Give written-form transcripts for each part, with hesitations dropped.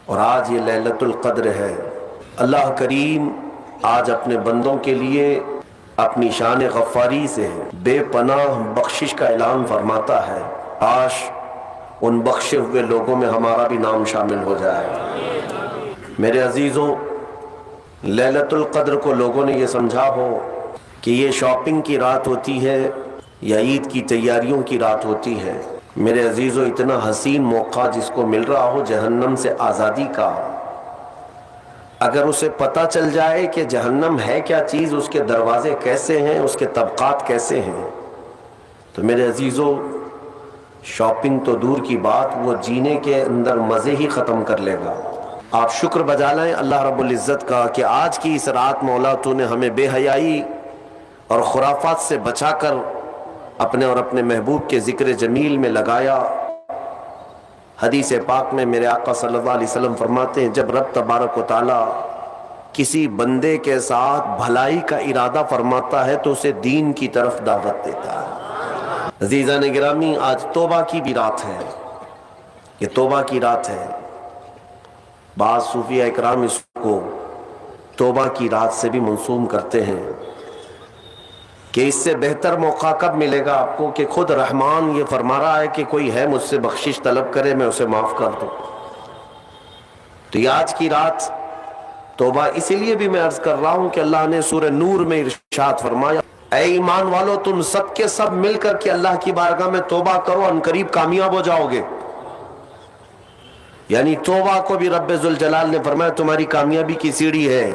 اور آج یہ لیلۃ القدر ہے۔ اللہ کریم آج اپنے بندوں کے لیے اپنی شان غفاری سے بے پناہ بخشش کا اعلان فرماتا ہے۔ کاش ان بخشے ہوئے لوگوں میں ہمارا بھی نام شامل ہو جائے۔ میرے عزیزوں، لیلۃ القدر کو لوگوں نے یہ سمجھا ہو کہ یہ شاپنگ کی رات ہوتی ہے یا عید کی تیاریوں کی رات ہوتی ہے۔ میرے عزیزوں، اتنا حسین موقع جس کو مل رہا ہو جہنم سے آزادی کا، اگر اسے پتہ چل جائے کہ جہنم ہے کیا چیز، اس کے دروازے کیسے ہیں، اس کے طبقات کیسے ہیں، تو میرے عزیزوں شاپنگ تو دور کی بات، وہ جینے کے اندر مزے ہی ختم کر لے گا۔ آپ شکر بجا لائیں اللہ رب العزت کا کہ آج کی اس رات مولا تو نے ہمیں بے حیائی اور خرافات سے بچا کر اپنے اور اپنے محبوب کے ذکر جمیل میں لگایا۔ حدیث پاک میں میرے آقا صلی اللہ علیہ وسلم فرماتے ہیں، جب رب تبارک و تعالی کسی بندے کے ساتھ بھلائی کا ارادہ فرماتا ہے تو اسے دین کی طرف دعوت دیتا ہے۔ عزیزان گرامی، آج توبہ کی بھی رات ہے، یہ توبہ کی رات ہے۔ بعض صوفیہ اکرام اس کو توبہ کی رات سے بھی منسوب کرتے ہیں کہ اس سے بہتر موقع کب ملے گا آپ کو کہ خود رحمان یہ فرما رہا ہے کہ کوئی ہے مجھ سے بخشش طلب کرے میں اسے معاف کر دوں۔ تو یہ آج کی رات توبہ اسی لیے بھی میں عرض کر رہا ہوں کہ اللہ نے سورہ نور میں ارشاد فرمایا، اے ایمان والو تم سب کے سب مل کر کے اللہ کی بارگاہ میں توبہ کرو، ان قریب کامیاب ہو جاؤ گے۔ یعنی توبہ کو بھی رب ذوالجلال نے فرمایا تمہاری کامیابی کی سیڑھی ہے۔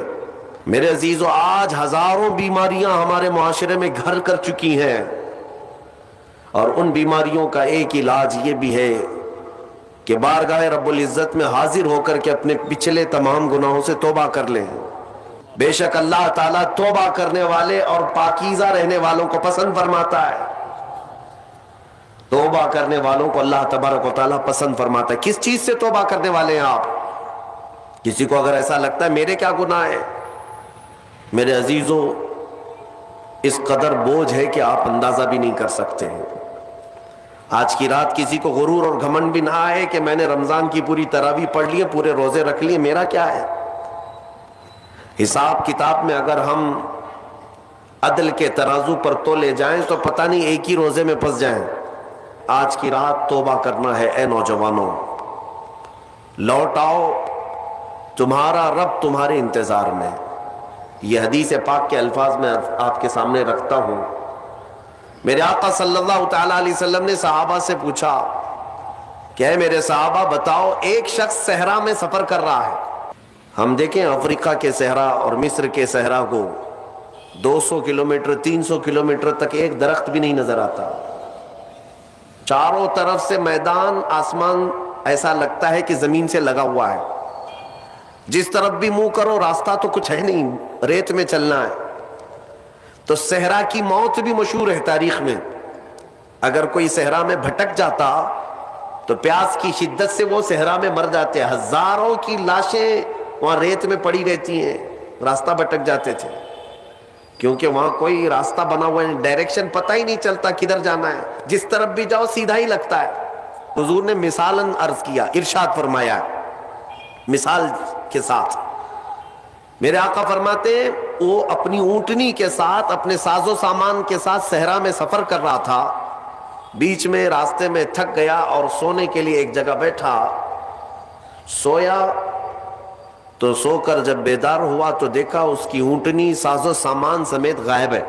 میرے عزیزو، آج ہزاروں بیماریاں ہمارے معاشرے میں گھر کر چکی ہیں، اور ان بیماریوں کا ایک علاج یہ بھی ہے کہ بارگاہ رب العزت میں حاضر ہو کر کے اپنے پچھلے تمام گناہوں سے توبہ کر لیں۔ بے شک اللہ تعالیٰ توبہ کرنے والے اور پاکیزہ رہنے والوں کو پسند فرماتا ہے۔ توبہ کرنے والوں کو اللہ تبارک و تعالیٰ پسند فرماتا ہے۔ کس چیز سے توبہ کرنے والے ہیں آپ؟ کسی کو اگر ایسا لگتا ہے میرے کیا گناہ ہے، میرے عزیزوں اس قدر بوجھ ہے کہ آپ اندازہ بھی نہیں کر سکتے ہیں۔ آج کی رات کسی کو غرور اور گھمنڈ بھی نہ آئے کہ میں نے رمضان کی پوری تراویح پڑھ لی ہے، پورے روزے رکھ لیے، میرا کیا ہے۔ حساب کتاب میں اگر ہم عدل کے ترازو پر تولے جائیں تو پتہ نہیں ایک ہی روزے میں پھنس جائیں۔ آج کی رات توبہ کرنا ہے اے نوجوانوں، لوٹ آؤ، تمہارا رب تمہارے انتظار میں۔ یہ حدیث پاک کے الفاظ میں آپ کے سامنے رکھتا ہوں۔ میرے آقا صلی اللہ تعالیٰ علیہ وسلم نے صحابہ سے پوچھا کہ اے میرے صحابہ بتاؤ، ایک شخص صحرا میں سفر کر رہا ہے۔ ہم دیکھیں افریقہ کے صحرا اور مصر کے صحرا کو 200 کلومیٹر 300 کلومیٹر تک ایک درخت بھی نہیں نظر آتا، چاروں طرف سے میدان، آسمان ایسا لگتا ہے کہ زمین سے لگا ہوا ہے، جس طرف بھی منہ کرو راستہ تو کچھ ہے نہیں، ریت میں چلنا ہے۔ تو صحرا کی موت بھی مشہور ہے تاریخ میں، اگر کوئی صحرا میں بھٹک جاتا تو پیاس کی شدت سے وہ صحرا میں مر جاتے، ہزاروں کی لاشیں وہاں ریت میں پڑی رہتی ہیں، راستہ بھٹک جاتے تھے، کیونکہ وہاں کوئی راستہ بنا ہوا ہے، ڈائریکشن پتہ ہی نہیں چلتا کدھر جانا ہے، جس طرف بھی جاؤ سیدھا ہی لگتا ہے۔ حضور نے مثالاً عرض کیا، ارشاد فرمایا مثال کے ساتھ۔ میرے آقا فرماتے ہیں وہ اپنی اونٹنی کے ساتھ، اپنے ساز و سامان کے ساتھ صحرا میں سفر کر رہا تھا، بیچ میں راستے میں تھک گیا اور سونے کے لیے ایک جگہ بیٹھا، سویا تو سو کر جب بیدار ہوا تو دیکھا اس کی اونٹنی ساز و سامان سمیت غائب ہے،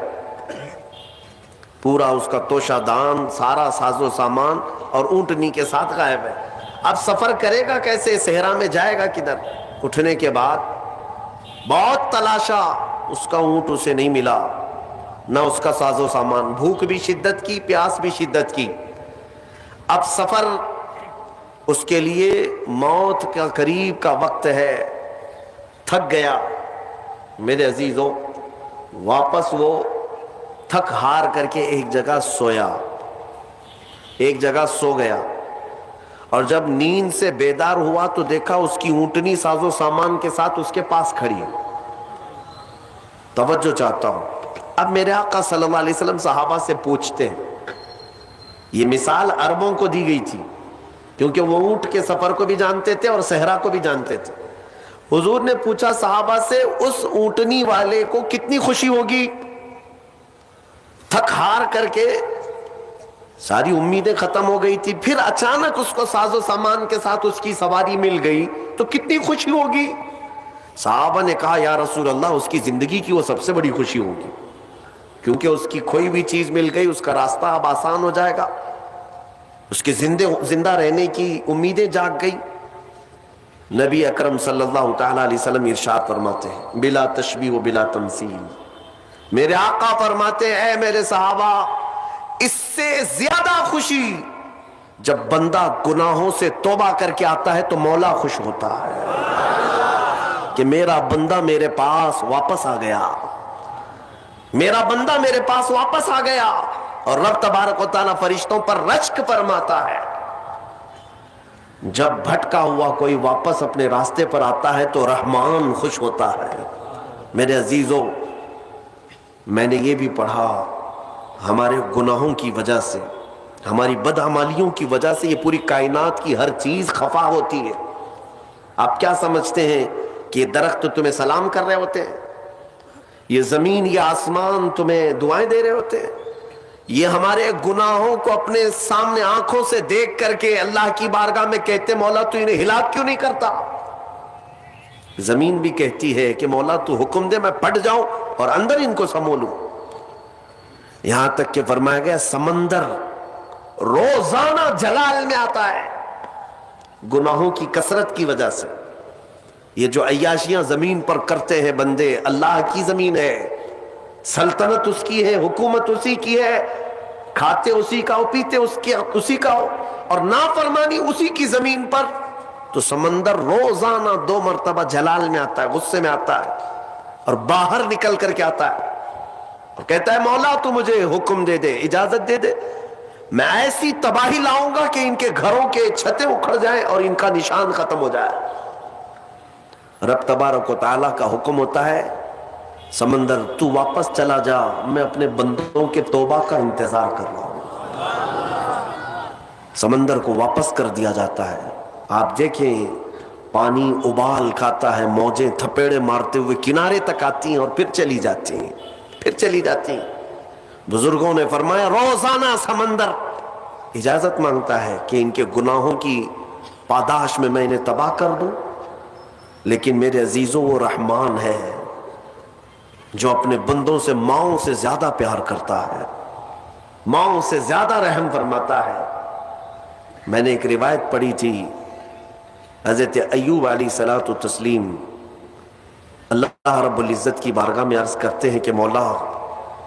پورا اس کا توشہ دان، سارا ساز و سامان اور اونٹنی کے ساتھ غائب ہے۔ اب سفر کرے گا کیسے، صحرا میں جائے گا کدھر؟ اٹھنے کے بعد بہت تلاشا، اس کا اونٹ اسے نہیں ملا، نہ اس کا ساز و سامان، بھوک بھی شدت کی، پیاس بھی شدت کی۔ اب سفر اس کے لیے موت کا قریب کا وقت ہے، تھک گیا۔ میرے عزیزوں واپس وہ تھک ہار کر کے ایک جگہ سویا، ایک جگہ سو گیا، اور جب نیند سے بیدار ہوا تو دیکھا اس کی اونٹنی ساز و سامان کے ساتھ اس کے پاس کھڑی ہے۔ توجہ چاہتا ہوں، اب میرے آقا صلی اللہ علیہ وسلم صحابہ سے پوچھتے ہیں، یہ مثال عربوں کو دی گئی تھی، کیونکہ وہ اونٹ کے سفر کو بھی جانتے تھے اور صحرا کو بھی جانتے تھے. حضور نے پوچھا صحابہ سے اس اونٹنی والے کو کتنی خوشی ہوگی؟ تھک ہار کر کے ساری امیدیں ختم ہو گئی تھی، پھر اچانک اس کو ساز و سامان کے ساتھ اس کی سواری مل گئی تو کتنی خوشی ہوگی؟ صحابہ نے کہا یا رسول اللہ اس کی زندگی کی وہ سب سے بڑی خوشی ہوگی، کیونکہ اس کی کوئی بھی چیز مل گئی، اس کا راستہ اب آسان ہو جائے گا، اس کے زندہ رہنے کی امیدیں جاگ گئی. نبی اکرم صلی اللہ تعالی علیہ وسلم ارشاد فرماتے ہیں بلا تشبیہ و بلا تمثیل، میرے آقا فرماتے ہیں اے میرے صحابہ، اس سے زیادہ خوشی جب بندہ گناہوں سے توبہ کر کے آتا ہے تو مولا خوش ہوتا ہے کہ میرا بندہ میرے پاس واپس آ گیا، میرا بندہ میرے پاس واپس آ گیا. اور رب تبارک و تعالیٰ فرشتوں پر رشک فرماتا ہے جب بھٹکا ہوا کوئی واپس اپنے راستے پر آتا ہے تو رحمان خوش ہوتا ہے. میرے عزیزو، میں نے یہ بھی پڑھا ہمارے گناہوں کی وجہ سے، ہماری بدعمالیوں کی وجہ سے یہ پوری کائنات کی ہر چیز خفا ہوتی ہے. آپ کیا سمجھتے ہیں کہ یہ درخت تمہیں سلام کر رہے ہوتے ہیں؟ یہ زمین یہ آسمان تمہیں دعائیں دے رہے ہوتے ہیں؟ یہ ہمارے گناہوں کو اپنے سامنے آنکھوں سے دیکھ کر کے اللہ کی بارگاہ میں کہتے مولا تو انہیں ہلاک کیوں نہیں کرتا؟ زمین بھی کہتی ہے کہ مولا تو حکم دے میں پھٹ جاؤں اور اندر ان کو سمو لوں. یہاں تک کہ فرمایا گیا سمندر روزانہ جلال میں آتا ہے گناہوں کی کثرت کی وجہ سے. یہ جو عیاشیاں زمین پر کرتے ہیں بندے، اللہ کی زمین ہے، سلطنت اس کی ہے، حکومت اسی کی ہے، کھاتے اسی کا ہو، پیتے اسی کا ہو، اور نافرمانی اسی کی زمین پر، تو سمندر روزانہ 2 مرتبہ جلال میں آتا ہے، غصے میں آتا ہے، اور باہر نکل کر کے آتا ہے اور کہتا ہے مولا تو مجھے حکم دے دے، اجازت دے دے، میں ایسی تباہی لاؤں گا کہ ان کے گھروں کے چھتیں اکھڑ جائیں اور ان کا نشان ختم ہو جائے. رب تبارک و تعالیٰ کا حکم ہوتا ہے سمندر تو واپس چلا جا، میں اپنے بندوں کے توبہ کا انتظار کر رہا ہوں. سمندر کو واپس کر دیا جاتا ہے. آپ دیکھیں پانی ابال کھاتا ہے، موجیں تھپیڑے مارتے ہوئے کنارے تک آتی ہیں اور پھر چلی جاتی ہیں، پھر چلی جاتی ہیں. بزرگوں نے فرمایا روزانہ سمندر اجازت مانگتا ہے کہ ان کے گناہوں کی پاداش میں انہیں تباہ کر دوں، لیکن میرے عزیزوں وہ رحمان ہے جو اپنے بندوں سے ماؤں سے زیادہ پیار کرتا ہے، ماؤں سے زیادہ رحم فرماتا ہے. میں نے ایک روایت پڑھی تھی، حضرت ایوب علیہ الصلوۃ والتسلیم اللہ رب العزت کی بارگاہ میں عرض کرتے ہیں کہ مولا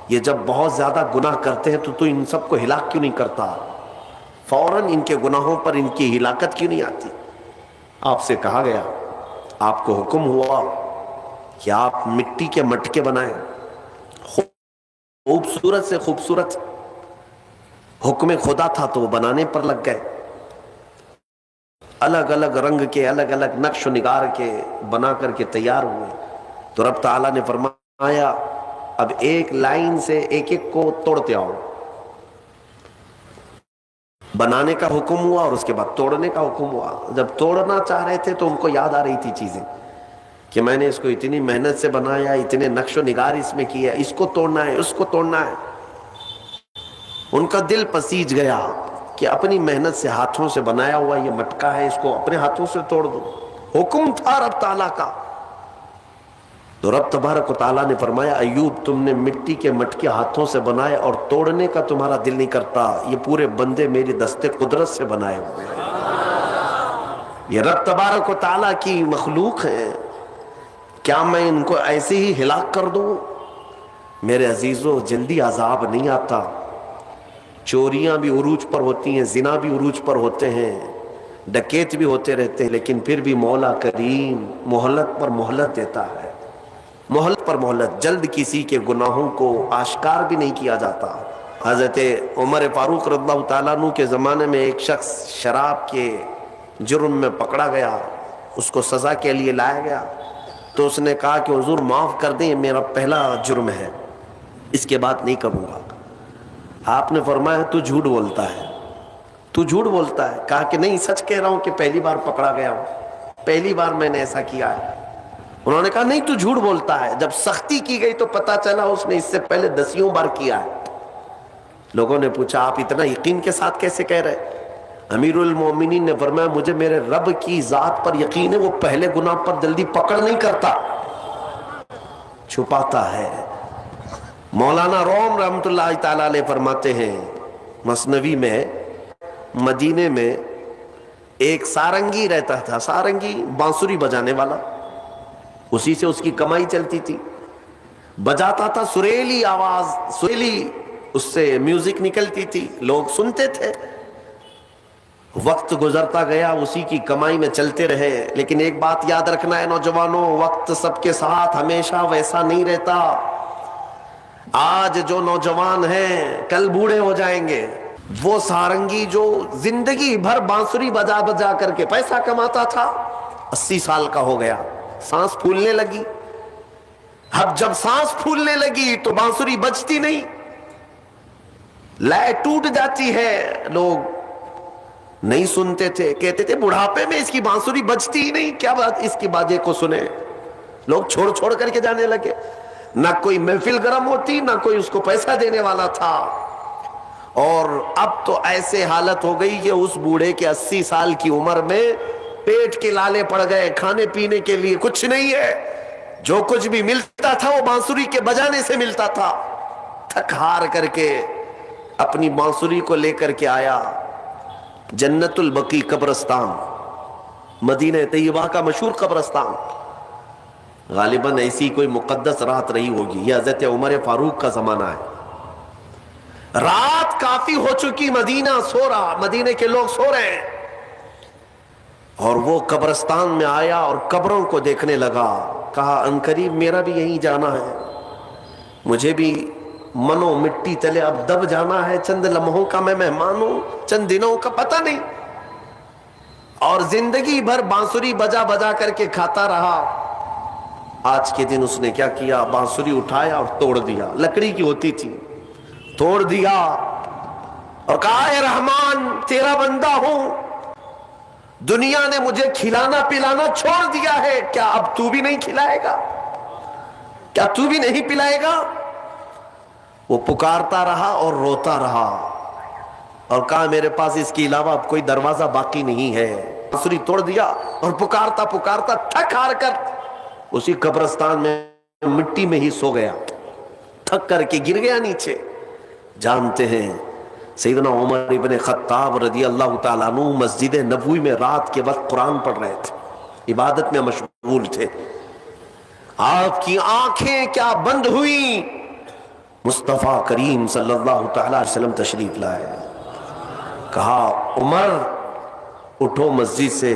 یہ جب بہت زیادہ گناہ کرتے ہیں تو ان سب کو ہلاک کیوں نہیں کرتا؟ فوراً ان کے گناہوں پر ان کی ہلاکت کیوں نہیں آتی؟ آپ سے کہا گیا، آپ کو حکم ہوا کہ آپ مٹی کے مٹکے بنائیں، خوبصورت سے خوبصورت، حکم خدا تھا تو وہ بنانے پر لگ گئے، الگ الگ رنگ کے، الگ الگ نقش و نگار کے بنا کر کے تیار ہوئے. تو رب تعالیٰ نے فرمایا اب ایک لائن سے ایک ایک کو توڑتے آؤ. بنانے کا حکم ہوا اور اس کے بعد توڑنے کا حکم ہوا. جب توڑنا چاہ رہے تھے تو ان کو یاد آ رہی تھی چیزیں کہ میں نے اس کو اتنی محنت سے بنایا، اتنے نقش و نگار اس میں کیا، اس کو توڑنا ہے، اس کو توڑنا ہے. ان کا دل پسیج گیا کہ اپنی محنت سے ہاتھوں سے بنایا ہوا یہ مٹکا ہے، اس کو اپنے ہاتھوں سے توڑ دو. حکم تھا رب تعالیٰ کا. تو رب تبارک و تعالیٰ نے فرمایا ایوب تم نے مٹی کے مٹکے ہاتھوں سے بنائے اور توڑنے کا تمہارا دل نہیں کرتا، یہ پورے بندے میری دستے قدرت سے بنائے ہوئے ہیں. یہ رب تبارک و تعالیٰ کی مخلوق ہے، کیا میں ان کو ایسے ہی ہلاک کر دوں؟ میرے عزیزو جلدی عذاب نہیں آتا. چوریاں بھی عروج پر ہوتی ہیں، زنا بھی عروج پر ہوتے ہیں، ڈکیت بھی ہوتے رہتے ہیں، لیکن پھر بھی مولا کریم مہلت پر مہلت دیتا ہے، مہلت پر مہلت. جلد کسی کے گناہوں کو آشکار بھی نہیں کیا جاتا. حضرت عمر فاروق رضی اللہ تعالیٰ عنہ کے زمانے میں ایک شخص شراب کے جرم میں پکڑا گیا، اس کو سزا کے لیے لایا گیا. تو اس نے کہا کہ حضور معاف کر دیں، میرا پہلا جرم ہے، اس کے بعد نہیں کروں گا. آپ نے فرمایا تو جھوٹ بولتا ہے، تو جھوٹ بولتا ہے. کہا کہ نہیں سچ کہہ رہا ہوں کہ پہلی بار پکڑا گیا ہوں, پہلی بار میں نے ایسا کیا ہے. انہوں نے کہا نہیں تو جھوٹ بولتا ہے, جب سختی کی گئی تو پتا چلا اس نے اس سے پہلے 10 بار کیا ہے. لوگوں نے پوچھا آپ اتنا یقین کے ساتھ کیسے کہہ رہے؟ امیر المومنین نے فرمایا مجھے میرے رب کی ذات پر یقین ہے, وہ پہلے گناہ پر جلدی پکڑ نہیں کرتا, چھپاتا ہے. مولانا روم رحمت اللہ تعالی علیہ فرماتے ہیں مثنوی میں, مدینے میں ایک سارنگی رہتا تھا, سارنگی بانسری بجانے والا, اسی سے اس کی کمائی چلتی تھی. بجاتا تھا, سریلی آواز, سریلی اس سے میوزک نکلتی تھی, لوگ سنتے تھے. وقت گزرتا گیا, اسی کی کمائی میں چلتے رہے. لیکن ایک بات یاد رکھنا ہے نوجوانوں, وقت سب کے ساتھ ہمیشہ ویسا نہیں رہتا. آج جو نوجوان ہیں کل بوڑھے ہو جائیں گے. وہ سارنگی جو زندگی بھر بانسری بجا بجا کر کے پیسہ کماتا تھا, 80 سال کا ہو گیا, سانس پھولنے لگی. اب جب سانس پھولنے لگی تو بانسری بجتی نہیں, لے ٹوٹ جاتی ہے. لوگ نہیں سنتے تھے, کہتے تھے بڑھاپے میں اس کی بانسری بجتی ہی نہیں, کیا بات اس کی باجے کو سنے. لوگ چھوڑ چھوڑ کر کے جانے لگے. نہ کوئی محفل گرم ہوتی, نہ کوئی اس کو پیسہ دینے والا تھا. اور اب تو ایسے حالت ہو گئی کہ اس بوڑھے کے 80 سال کی عمر میں پیٹ کے لالے پڑ گئے, کھانے پینے کے لیے کچھ نہیں ہے. جو کچھ بھی ملتا تھا وہ بانسری کے بجانے سے ملتا تھا. تھک ہار کر کے اپنی بانسری کو لے کر کے آیا جنت البقیع قبرستان, مدینہ طیبہ کا مشہور قبرستان. غالباً ایسی کوئی مقدس رات رہی ہوگی, یہ حضرت عمر فاروق کا زمانہ ہے. رات کافی ہو چکی, مدینہ سو رہا, مدینے کے لوگ سو رہے ہیں. اور وہ قبرستان میں آیا اور قبروں کو دیکھنے لگا. کہا عنقریب میرا بھی یہیں جانا ہے, مجھے بھی منو مٹی تلے اب دب جانا ہے. چند لمحوں کا میں مہمان ہوں, چند دنوں کا پتہ نہیں. اور زندگی بھر بانسری بجا بجا کر کے کھاتا رہا. آج کے دن اس نے کیا کیا, بانسری اٹھایا اور توڑ دیا. لکڑی کی ہوتی تھی, توڑ دیا اور کہا اے رحمان تیرا بندہ ہوں, دنیا نے مجھے کھلانا پلانا چھوڑ دیا ہے, کیا اب تو بھی نہیں کھلائے گا, کیا تو بھی نہیں پلائے گا. وہ پکارتا رہا اور روتا رہا اور کہا میرے پاس اس کے علاوہ اب کوئی دروازہ باقی نہیں ہے. بانسری توڑ دیا اور پکارتا پکارتا تھک ہار کر اسی قبرستان میں مٹی میں ہی سو گیا, تھک کر کے گر گیا نیچے. جانتے ہیں سیدنا عمر ابن خطاب رضی اللہ تعالیٰ عنہ مسجد نبوی میں رات کے وقت قرآن پڑھ رہے تھے, عبادت میں مشغول تھے. آپ کی آنکھیں کیا بند ہوئی, مصطفیٰ کریم صلی اللہ تعالیٰ علیہ وسلم تشریف لائے. کہا عمر اٹھو مسجد سے,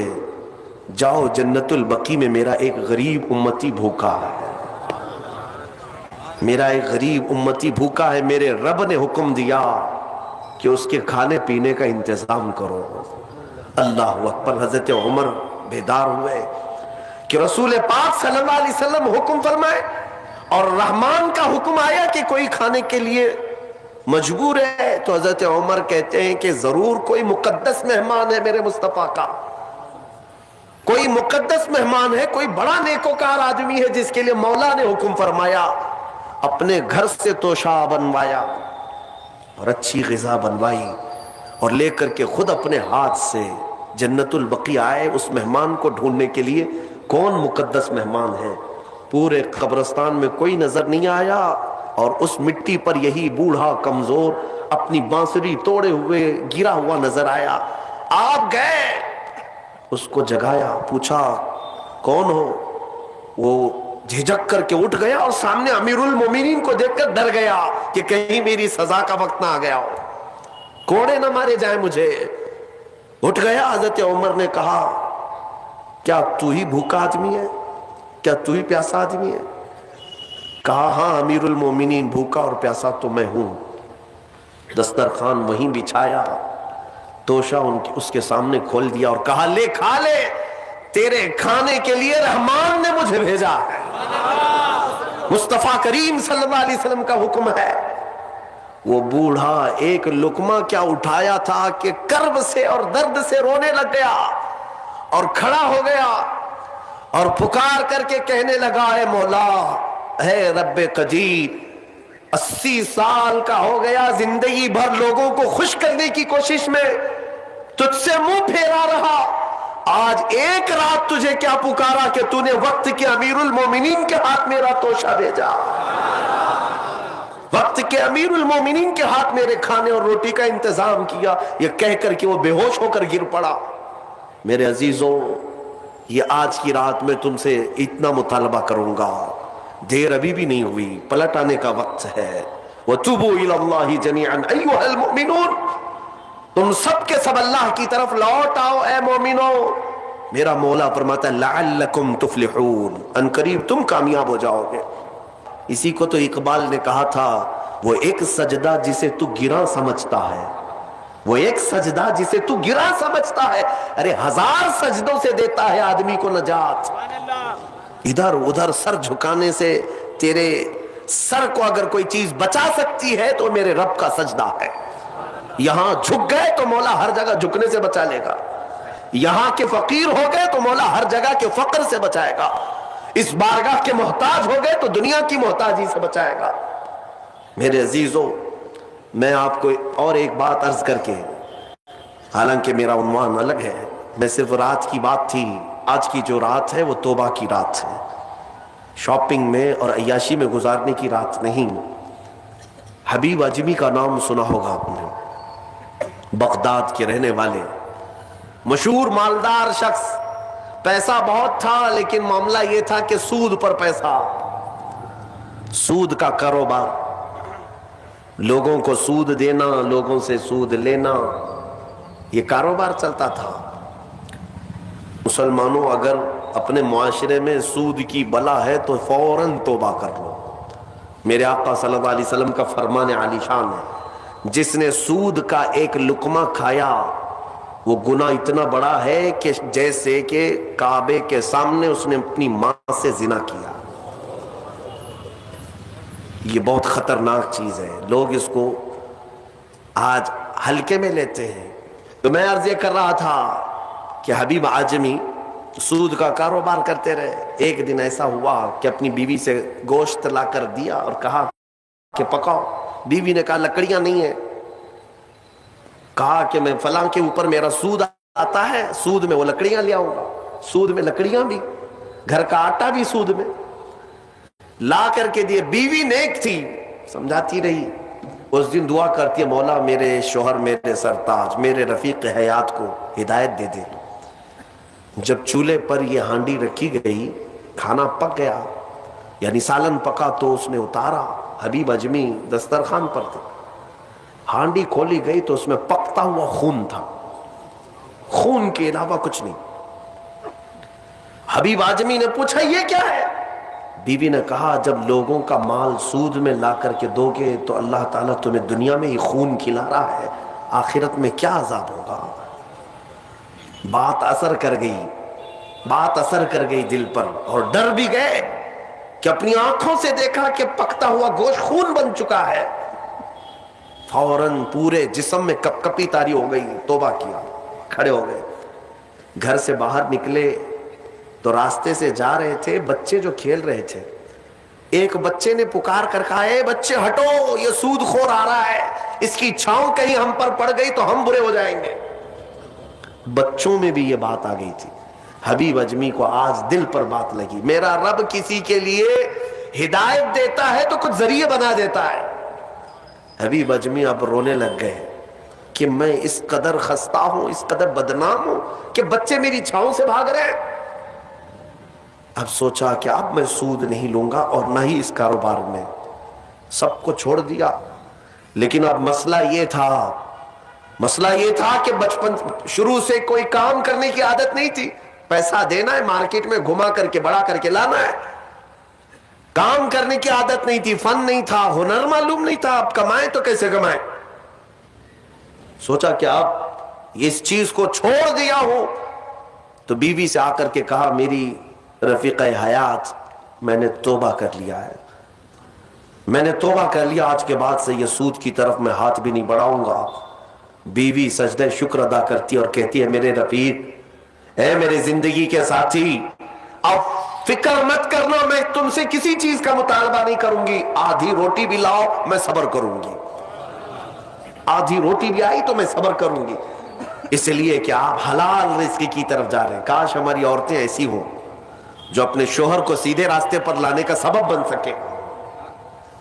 جاؤ جنت البقیع میں میرا ایک غریب امتی بھوکا ہے, میرا ایک غریب امتی بھوکا ہے. میرے رب نے حکم دیا کہ اس کے کھانے پینے کا انتظام کرو. اللہ اکبر. حضرت عمر بیدار ہوئے کہ رسول پاک صلی اللہ علیہ وسلم حکم فرمائے اور رحمان کا حکم آیا کہ کوئی کھانے کے لیے مجبور ہے. تو حضرت عمر کہتے ہیں کہ ضرور کوئی مقدس مہمان ہے میرے مصطفیٰ کا, کوئی مقدس مہمان ہے, کوئی بڑا نیکوکار آدمی ہے جس کے لیے مولا نے حکم فرمایا. اپنے گھر سے توشہ بنوایا اور اچھی غذا بنوائی اور لے کر کے خود اپنے ہاتھ سے جنت البقیع آئے اس مہمان کو ڈھونڈنے کے لیے. کون مقدس مہمان ہے؟ پورے قبرستان میں کوئی نظر نہیں آیا اور اس مٹی پر یہی بوڑھا کمزور اپنی بانسری توڑے ہوئے گرا ہوا نظر آیا. آپ گئے, اس کو جگایا, پوچھا کون ہو؟ وہ جھجک کر کے اٹھ گیا اور سامنے امیر المومنین کو دیکھ کر ڈر گیا کہ کہیں میری سزا کا وقت نہ آ گیا ہو, کوڑے نہ مارے جائیں مجھے. اٹھ گیا. حضرت عمر نے کہا کیا تو ہی بھوکا آدمی ہے, کیا تو ہی پیاسا آدمی ہے؟ کہا ہاں امیر المومنین, بھوکا اور پیاسا تو میں ہوں. دسترخوان وہیں بچھایا, توشہ اس کے سامنے کھول دیا اور کہا لے کھا لے, تیرے کھانے کے لیے رحمان نے مجھے بھیجا ہے. مصطفیٰ کریم صلی اللہ علیہ وسلم کا حکم ہے. وہ بوڑھا ایک لقمہ کیا اٹھایا تھا کہ کرب سے اور درد سے رونے لگ گیا اور کھڑا ہو گیا اور پکار کر کے کہنے لگا، اے مولا، اے رب قدیر، 80 سال کا ہو گیا، زندگی بھر لوگوں کو خوش کرنے کی کوشش میں تجھ سے منہ پھیرا رہا، آج ایک رات تجھے کیا پکارا کہ تو نے وقت کے امیر المومنین کے ہاتھ میرا توشہ بھیجا، وقت کے امیر المومنین کے ہاتھ میرے کھانے اور روٹی کا انتظام کیا۔ یہ کہہ کر کہ وہ بے ہوش ہو کر گر پڑا۔ میرے عزیزوں، یہ آج کی رات میں تم سے اتنا مطالبہ کروں گا، دیر ابھی بھی نہیں ہوئی، پلٹ آنے کا وقت ہے۔ وَتُوبُوا إِلَى اللَّهِ جَمِيعًا أَيُّهَا الْمُؤْمِنُونَ، تم سب کے سب اللہ کی طرف لوٹ آؤ اے مومنو۔ میرا مولا فرماتا ہے لعلکم تفلحون، ان قریب تم کامیاب ہو جاؤ گے۔ اسی کو تو اقبال نے کہا تھا، وہ ایک سجدہ جسے تو گراں سمجھتا ہے، وہ ایک سجدہ جسے تو گراں سمجھتا ہے، ارے 1000 سجدوں سے دیتا ہے آدمی کو نجات۔ ادھر ادھر سر جھکانے سے تیرے سر کو اگر کوئی چیز بچا سکتی ہے تو میرے رب کا سجدہ ہے۔ یہاں جھک گئے تو مولا ہر جگہ جھکنے سے بچا لے گا، یہاں کے فقیر ہو گئے تو مولا ہر جگہ کے فقر سے بچائے گا، اس بارگاہ کے محتاج ہو گئے تو دنیا کی محتاجی سے بچائے گا۔ میرے عزیزوں، میں آپ کو اور ایک بات عرض کر کے، حالانکہ میرا عنوان الگ ہے، میں صرف رات کی بات تھی، آج کی جو رات ہے وہ توبہ کی رات ہے، شاپنگ میں اور عیاشی میں گزارنے کی رات نہیں۔ حبیب اجمی کا نام سنا ہوگا آپ نے، بغداد کے رہنے والے مشہور مالدار شخص، پیسہ بہت تھا لیکن معاملہ یہ تھا کہ سود پر پیسہ، سود کا کاروبار، لوگوں کو سود دینا، لوگوں سے سود لینا، یہ کاروبار چلتا تھا۔ مسلمانوں، اگر اپنے معاشرے میں سود کی بلا ہے تو فوراً توبہ کر لو۔ میرے آقا صلی اللہ علیہ وسلم کا فرمان عالی شان ہے، جس نے سود کا ایک لقمہ کھایا وہ گناہ اتنا بڑا ہے کہ جیسے کہ کعبے کے سامنے اس نے اپنی ماں سے زنا کیا۔ یہ بہت خطرناک چیز ہے، لوگ اس کو آج ہلکے میں لیتے ہیں۔ تو میں عرض یہ کر رہا تھا کہ حبیب اعظمی سود کا کاروبار کرتے رہے۔ ایک دن ایسا ہوا کہ اپنی بیوی سے گوشت لا کر دیا اور کہا کہ پکاؤ۔ بیوی نے کہا لکڑیاں نہیں ہیں۔ کہا کہ میں فلاں کے اوپر میرا سود آتا ہے، سود میں وہ لکڑیاں لے آؤں گا، سود میں لکڑیاں بھی، گھر کا آٹا بھی سود میں لا کر کے دیے۔ بیوی نیک تھی، سمجھاتی رہی۔ اس دن دعا کرتی ہے، مولا میرے شوہر، میرے سرتاج، میرے رفیق حیات کو ہدایت دے دے۔ جب چولہے پر یہ ہانڈی رکھی گئی، کھانا پک گیا، یعنی سالن پکا، تو اس نے اتارا، حبیب اجمی دسترخوان پر تھے، ہانڈی کھولی گئی تو اس میں پکتا ہوا خون تھا، خون کے علاوہ کچھ نہیں۔ حبیب اعظمی نے پوچھا یہ کیا ہے؟ بیوی نے کہا جب لوگوں کا مال سود میں لا کر کے دو گے تو اللہ تعالیٰ تمہیں دنیا میں ہی خون کھلا رہا ہے، آخرت میں کیا عذاب ہوگا۔ بات اثر کر گئی، بات اثر کر گئی دل پر، اور ڈر بھی گئے کہ اپنی آنکھوں سے دیکھا کہ پکتا ہوا گوشت خون بن چکا ہے۔ فوراً پورے جسم میں کپ کپی تاری ہو گئی، توبہ کیا، کھڑے ہو گئے، گھر سے باہر نکلے تو راستے سے جا رہے تھے، بچے جو کھیل رہے تھے، ایک بچے نے پکار کر کہا اے بچے ہٹو، یہ سود خور آ رہا ہے، اس کی چھاؤں کہیں ہم پر پڑ گئی تو ہم برے ہو جائیں گے۔ بچوں میں بھی یہ بات آ گئی تھی۔ حبیب اجمی کو آج دل پر بات لگی، میرا رب کسی کے لیے ہدایت دیتا ہے تو کچھ ذریعے بنا دیتا ہے۔ حبیب اجمی اب رونے لگ گئے کہ میں اس قدر خستہ ہوں، اس قدر بدنام ہوں کہ بچے میری چھاؤں سے بھاگ رہے ہیں۔ اب سوچا کہ اب میں سود نہیں لوں گا اور نہ ہی اس کاروبار میں، سب کو چھوڑ دیا۔ لیکن اب مسئلہ یہ تھا کہ بچپن شروع سے کوئی کام کرنے کی عادت نہیں تھی، پیسہ دینا ہے، مارکیٹ میں گھما کر کے بڑا کر کے لانا ہے، کام کرنے کی عادت نہیں تھی، فن نہیں تھا، ہنر معلوم نہیں تھا، اب کمائیں تو کیسے کمائیں۔ سوچا کہ اب اس چیز کو چھوڑ دیا ہوں، تو بیوی سے آ کر کے کہا میری رفیق حیات، میں نے توبہ کر لیا ہے، میں نے توبہ کر لیا، آج کے بعد سے یہ سود کی طرف میں ہاتھ بھی نہیں بڑھاؤں گا۔ بیوی سجدہ شکر ادا کرتی اور کہتی ہے میرے رفیق، اے میرے زندگی کے ساتھی، اب فکر مت کرنا، میں تم سے کسی چیز کا مطالبہ نہیں کروں گی، آدھی روٹی بھی لاؤ میں صبر کروں گی، آدھی روٹی بھی آئی تو میں صبر کروں گی، اس لیے کہ آپ حلال رزق کی طرف جا رہے ہیں۔ کاش ہماری عورتیں ایسی ہوں جو اپنے شوہر کو سیدھے راستے پر لانے کا سبب بن سکے،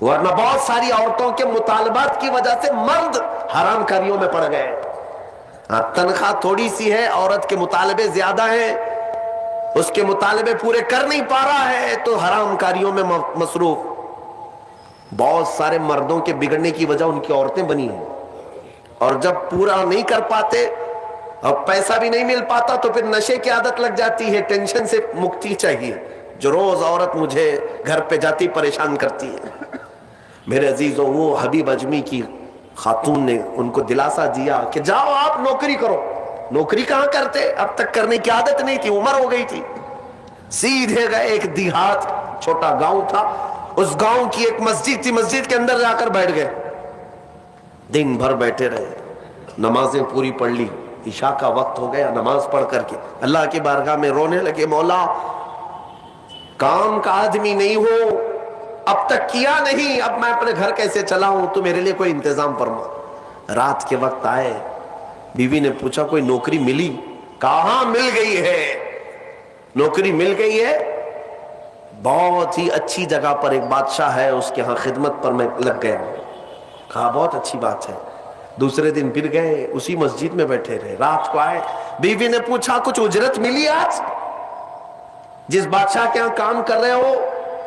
ورنہ بہت ساری عورتوں کے مطالبات کی وجہ سے مرد حرام کاریوں میں پڑ گئے۔ تنخواہ تھوڑی سی ہے، عورت کے مطالبے زیادہ ہیں، اس کے مطالبے پورے کر نہیں پا رہا ہے تو حرام کاریوں میں مصروف۔ بہت سارے مردوں کے بگڑنے کی وجہ ان کی عورتیں بنی ہیں، اور جب پورا نہیں کر پاتے اور پیسہ بھی نہیں مل پاتا تو پھر نشے کی عادت لگ جاتی ہے، ٹینشن سے مکتی چاہیے، جو روز عورت مجھے گھر پہ جاتی پریشان کرتی ہے۔ میرے عزیزوں، وہ حبیب اجمی کی خاتون نے ان کو دلاسا دیا کہ جاؤ آپ نوکری کرو۔ نوکری کہاں کرتے، اب تک کرنے کی عادت نہیں تھی، عمر ہو گئی تھی۔ سیدھے گئے، ایک دیہات چھوٹا گاؤں تھا، اس گاؤں کی ایک مسجد تھی، مسجد کے اندر جا کر بیٹھ گئے، دن بھر بیٹھے رہے، نمازیں پوری پڑھ لی، عشاء کا وقت ہو گیا، نماز پڑھ کر کے اللہ کی بارگاہ میں رونے لگے، مولا کام کا آدمی نہیں ہو، اب تک کیا نہیں، اب میں اپنے گھر کیسے چلاؤں، تو میرے لیے کوئی انتظام فرما۔ رات کے وقت آئے، بیوی نے پوچھا کوئی نوکری ملی؟ کہاں مل گئی ہے، نوکری مل گئی ہے، بہت ہی اچھی جگہ پر ایک بادشاہ ہے، اس کے ہاں خدمت پر میں لگ گیا۔ کہا بہت اچھی بات ہے۔ دوسرے دن پھر گئے، اسی مسجد میں بیٹھے رہے، رات کو آئے، بیوی نے پوچھا کچھ اجرت ملی آج؟ جس بادشاہ کے ہاں کام کر رہے ہو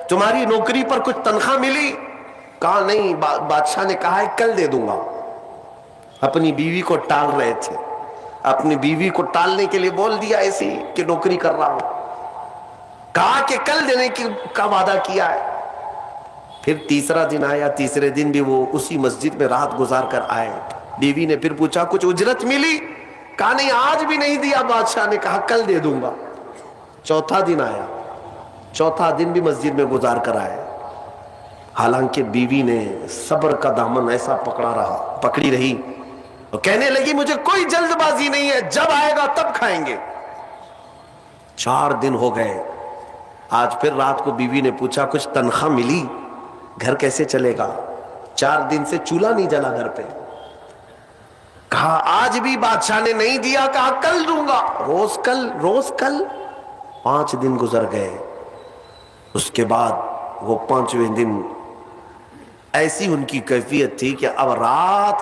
تمہاری نوکری پر کچھ تنخواہ ملی؟ کہا نہیں، بادشاہ نے کہا ہے کل دے دوں گا۔ اپنی بیوی کو ٹال رہے تھے، اپنی بیوی کو ٹالنے کے لیے بول دیا ایسی کہ نوکری کر رہا ہوں، کہا کہ کل دینے کا وعدہ کیا ہے۔ پھر تیسرا دن آیا، تیسرے دن بھی وہ اسی مسجد میں رات گزار کر آئے، بیوی نے پھر پوچھا کچھ اجرت ملی؟ کہا نہیں آج بھی نہیں دیا، بادشاہ نے کہا کل دے دوں گا۔ چوتھا دن آیا، چوتھا دن بھی مسجد میں گزار کر آئے، حالانکہ بیوی نے صبر کا دامن ایسا پکڑی رہی، اور کہنے لگی مجھے کوئی جلد بازی نہیں ہے، جب آئے گا تب کھائیں گے۔ 4 دن ہو گئے، آج پھر رات کو بیوی نے پوچھا کچھ تنخواہ ملی، گھر کیسے چلے گا، 4 دن سے چولہا نہیں جلا گھر پہ۔ کہا آج بھی بادشاہ نے نہیں دیا، کہا کل دوں گا، روز کل روز کل۔ 5 دن گزر گئے، اس کے بعد وہ 5ویں دن ایسی ان کی کیفیت تھی کہ اب رات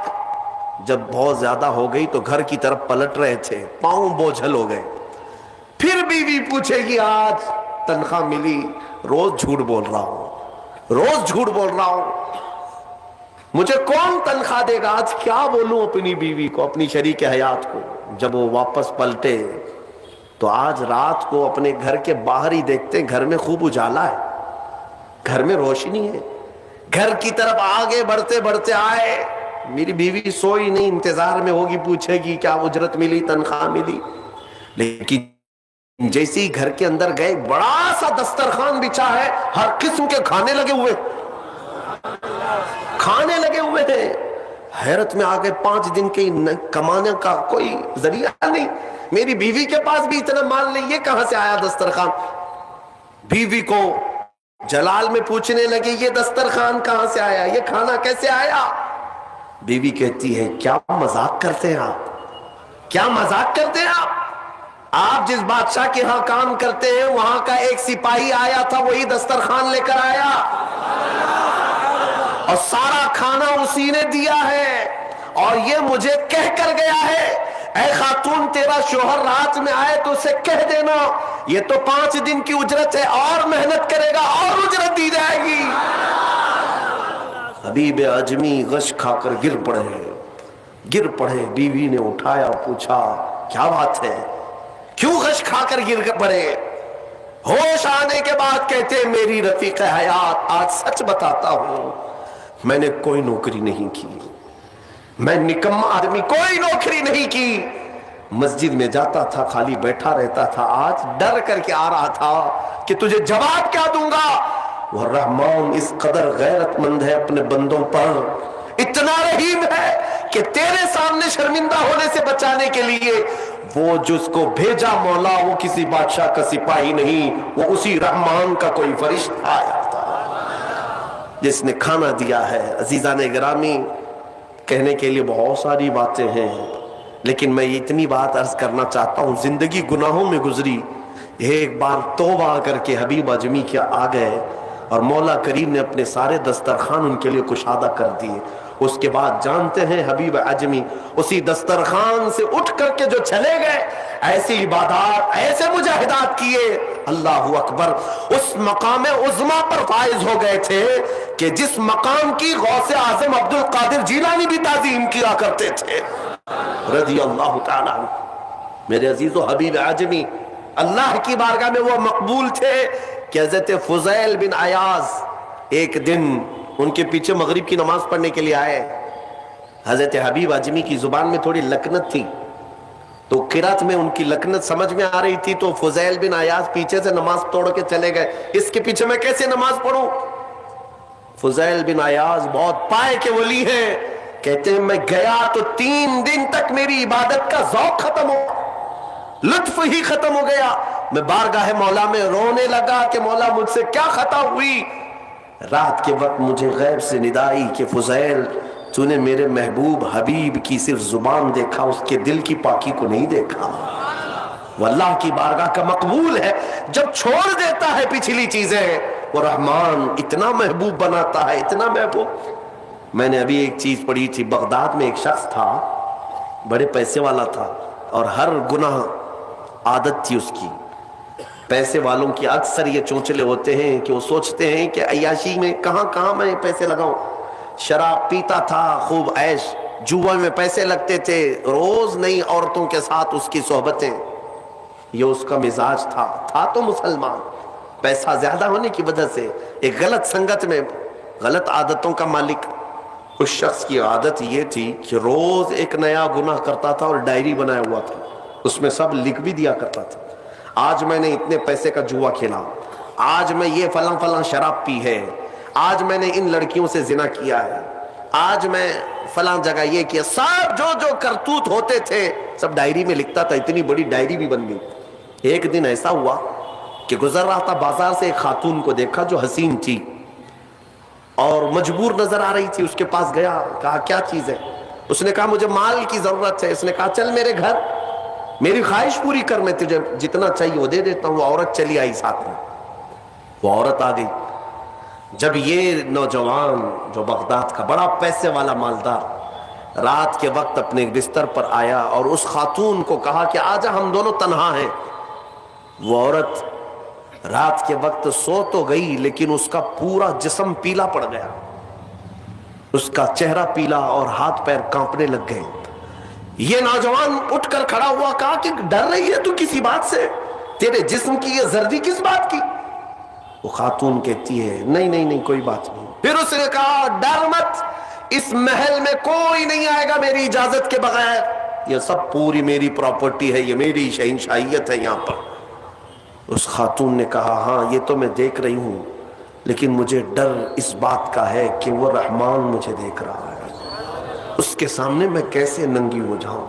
جب بہت زیادہ ہو گئی تو گھر کی طرف پلٹ رہے تھے، پاؤں بوجھل ہو گئے۔ پھر بیوی پوچھے گی آج تنخواہ ملی؟ روز جھوٹ بول رہا ہوں، روز جھوٹ بول رہا ہوں، مجھے کون تنخواہ دے گا؟ آج کیا بولوں اپنی بیوی کو، اپنی شریک حیات کو؟ جب وہ واپس پلٹے تو آج رات کو اپنے گھر کے باہر ہی دیکھتے گھر میں خوب اجالا ہے، گھر میں روشنی ہے، گھر کی طرف آگے بڑھتے بڑھتے آئے، میری بیوی سوئی نہیں، انتظار میں ہوگی، پوچھے گی کیا اجرت ملی، تنخواہ ملی؟ لیکن جیسے ہی گھر کے اندر گئے، بڑا سا دسترخوان بچھا ہے، ہر قسم کے کھانے لگے ہوئے، کھانے لگے ہوئے ہیں۔ حیرت میں آگے، 5 دن کے کمانے کا کوئی ذریعہ نہیں، میری بیوی کے پاس بھی اتنا مال نہیں، یہ کہاں سے آیا دسترخوان؟ بیوی کو جلال میں پوچھنے لگے یہ دسترخوان کہاں سے آیا، یہ کھانا کیسے آیا؟ بیوی کہتی ہے کیا مذاق کرتے ہیں آپ، کیا مذاق کرتے ہیں آپ جس بادشاہ کے ہاں کام کرتے ہیں وہاں کا ایک سپاہی آیا تھا، وہی دسترخوان لے کر آیا اور سارا کھانا اسی نے دیا ہے، اور یہ مجھے کہہ کر گیا ہے اے خاتون تیرا شوہر رات میں آئے تو اسے کہہ دینا یہ تو 5 دن کی اجرت ہے، اور محنت کرے گا اور اجرت دی جائے گی۔ حبیب اجمی غش کھا کر گر پڑے، بیوی نے اٹھایا، پوچھا کیا بات ہے، کیوں غش کھا کر گر پڑے؟ ہوش آنے کے بعد کہتے میری رفیق حیات آج سچ بتاتا ہوں، میں نے کوئی نوکری نہیں کی، میں نکما آدمی، کوئی نوکری نہیں کی، مسجد میں جاتا تھا خالی بیٹھا رہتا تھا، آج ڈر کر کے آ رہا تھا کہ تجھے جواب کیا دوں گا، وہ رحمان اس قدر غیرت مند ہے اپنے بندوں پر، اتنا رحیم ہے کہ تیرے سامنے شرمندہ ہونے سے بچانے کے لیے وہ جس کو بھیجا مولا وہ کسی بادشاہ کا سپاہی نہیں، وہ اسی رحمان کا کوئی فرشتہ آیا تھا جس نے کھانا دیا ہے۔ عزیزان گرامی، کہنے کے لیے بہت ساری باتیں ہیں، لیکن میں اتنی بات عرض کرنا چاہتا ہوں، زندگی گناہوں میں گزری، ایک بار توبہ کر کے حبیب اعجمی کیا آ گئے اور مولا کریم نے اپنے سارے دسترخوان ان کے لیے کشادہ کر دیے۔ اس کے بعد جانتے ہیں حبیب اعجمی اسی دسترخوان سے اٹھ کر کے جو چلے گئے، ایسی عبادات، ایسے مجاہدات کیے، اللہ اکبر، اس مقام عظما پر فائز ہو گئے تھے کہ جس مقام کی غوث اعظم عبد القادر جیلانی بھی تعظیم کیا کرتے تھے رضی اللہ تعالیٰ عنہ۔ میرے عزیز و حبیب اعجمی اللہ کی بارگاہ میں وہ مقبول تھے کہ حضرت فضیل بن عیاض ایک دن ان کے پیچھے مغرب کی نماز پڑھنے کے لیے آئے۔ حضرت حبیب اعجمی کی زبان میں تھوڑی لکنت تھی، تو قرات میں ان کی لکنت سمجھ میں آ رہی تھی، تو فضیل بن عیاض پیچھے سے نماز توڑ کے چلے گئے، اس کے پیچھے میں کیسے نماز پڑھوں؟ فضیل بن عیاض بہت پائے کے ولی ہیں، کہتے ہیں میں گیا تو 3 دن تک میری عبادت کا ذوق ختم ہو، لطف ہی ختم ہو گیا۔ میں بارگاہ مولا میں رونے لگا کہ مولا مجھ سے کیا خطا ہوئی۔ رات کے وقت مجھے غیب سے ندا آئی کہ فضیل، تو نے میرے محبوب حبیب کی صرف زبان دیکھا، اس کے دل کی پاکی کو نہیں دیکھا۔ وہ اللہ کی بارگاہ کا مقبول ہے، جب چھوڑ دیتا ہے پچھلی چیزیں وہ رحمان اتنا محبوب بناتا ہے، اتنا محبوب۔ میں نے ابھی ایک چیز پڑھی تھی، بغداد میں ایک شخص تھا، بڑے پیسے والا تھا، اور ہر گناہ عادت تھی اس کی۔ پیسے والوں کی اکثر یہ چونچلے ہوتے ہیں کہ وہ سوچتے ہیں کہ عیاشی میں کہاں میں پیسے لگاؤں۔ شراب پیتا تھا، خوب عیش، جوا میں پیسے لگتے تھے، روز نئی عورتوں کے ساتھ اس کی صحبتیں، یہ اس کا مزاج تھا تو مسلمان، پیسہ زیادہ ہونے کی وجہ سے ایک غلط سنگت میں غلط عادتوں کا مالک۔ اس شخص کی عادت یہ تھی کہ روز ایک نیا گناہ کرتا تھا اور ڈائری بنایا ہوا تھا، اس میں سب لکھ بھی دیا کرتا تھا، آج میں نے اتنے پیسے کا جوا کھیلا، آج میں یہ فلاں شراب پی ہے، آج میں نے ان لڑکیوں سے زنا کیا ہے، آج میں فلاں جگہ یہ کیا، سب جو کرتوت ہوتے تھے سب ڈائری میں لکھتا تھا، اتنی بڑی ڈائری بھی بن گئی۔ ایک دن ایسا ہوا کہ گزر رہا تھا بازار سے، ایک خاتون کو دیکھا جو حسین تھی اور مجبور نظر آ رہی تھی، اس کے پاس گیا، کہا کیا چیز ہے؟ اس نے کہا مجھے مال کی ضرورت ہے۔ اس نے کہا چل میرے گھر، میری خواہش پوری کر، میں تجھے جتنا چاہیے وہ دے دیتا ہوں۔ وہ عورت چلی آئی ساتھ میں، وہ عورت آ گئی۔ جب یہ نوجوان جو بغداد کا بڑا پیسے والا مالدار رات کے وقت اپنے بستر پر آیا اور اس خاتون کو کہا کہ آجا ہم دونوں تنہا ہیں، وہ عورت رات کے وقت سو تو گئی لیکن اس کا پورا جسم پیلا پڑ گیا، اس کا چہرہ پیلا اور ہاتھ پیر کانپنے لگ گئے۔ یہ نوجوان اٹھ کر کھڑا ہوا، کہا کہ ڈر رہی ہے تو کسی بات سے؟ تیرے جسم کی یہ زردی کس بات کی؟ وہ خاتون کہتی ہے نہیں کوئی بات نہیں۔ پھر اس نے کہا ڈر مت، اس محل میں کوئی نہیں آئے گا میری اجازت کے بغیر، یہ سب پوری میری پراپرٹی ہے، یہ میری شہنشاہیت ہے یہاں پر۔ اس خاتون نے کہا ہاں یہ تو میں دیکھ رہی ہوں، لیکن مجھے ڈر اس بات کا ہے کہ وہ رحمان مجھے دیکھ رہا ہے، اس کے سامنے میں کیسے ننگی ہو جاؤں؟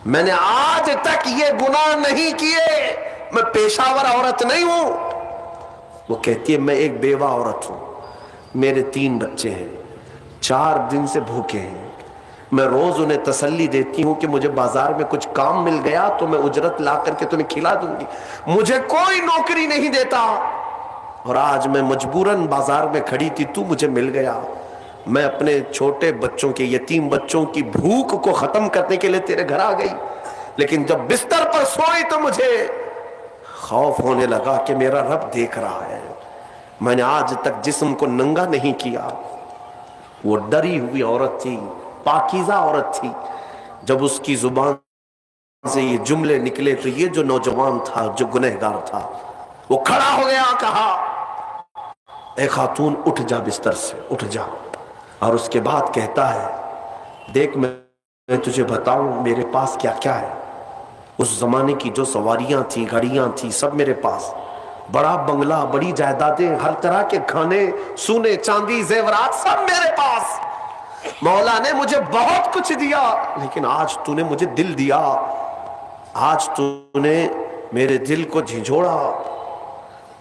میں نے آج تک یہ گناہ نہیں کیے، میں پیشہ ور عورت نہیں ہوں۔ وہ کہتی ہے میں ایک بیوہ عورت ہوں، میرے 3 بچے ہیں، 4 دن سے بھوکے ہیں، میں روز انہیں تسلی دیتی ہوں کہ مجھے بازار میں کچھ کام مل گیا تو میں اجرت لا کر کے تمہیں کھلا دوں گی، مجھے کوئی نوکری نہیں دیتا، اور آج میں مجبوراً بازار میں کھڑی تھی، تو مجھے مل گیا، میں اپنے چھوٹے بچوں کے، یتیم بچوں کی بھوک کو ختم کرنے کے لیے تیرے گھر آ گئی، لیکن جب بستر پر سوئی تو مجھے خوف ہونے لگا کہ میرا رب دیکھ رہا ہے، میں نے آج تک جسم کو ننگا نہیں کیا۔ وہ ڈری ہوئی عورت تھی، پاکیزہ عورت تھی، جب اس کی زبان سے یہ جملے نکلے تو یہ جو نوجوان تھا جو گنہگار تھا وہ کھڑا ہو گیا، کہا اے خاتون اٹھ جا، بستر سے اٹھ جا، اور اس کے بعد کہتا ہے دیکھ میں تجھے بتاؤں میرے پاس کیا کیا ہے۔ اس زمانے کی جو سواریاں تھیں، گھڑیاں تھیں، سب میرے پاس، بڑا بنگلہ، بڑی جائیدادیں، ہر طرح کے کھانے، سونے چاندی زیورات سب میرے پاس. مولا نے مجھے بہت کچھ دیا، لیکن آج تو نے مجھے دل دیا، آج تو نے میرے دل کو جھنجھوڑا.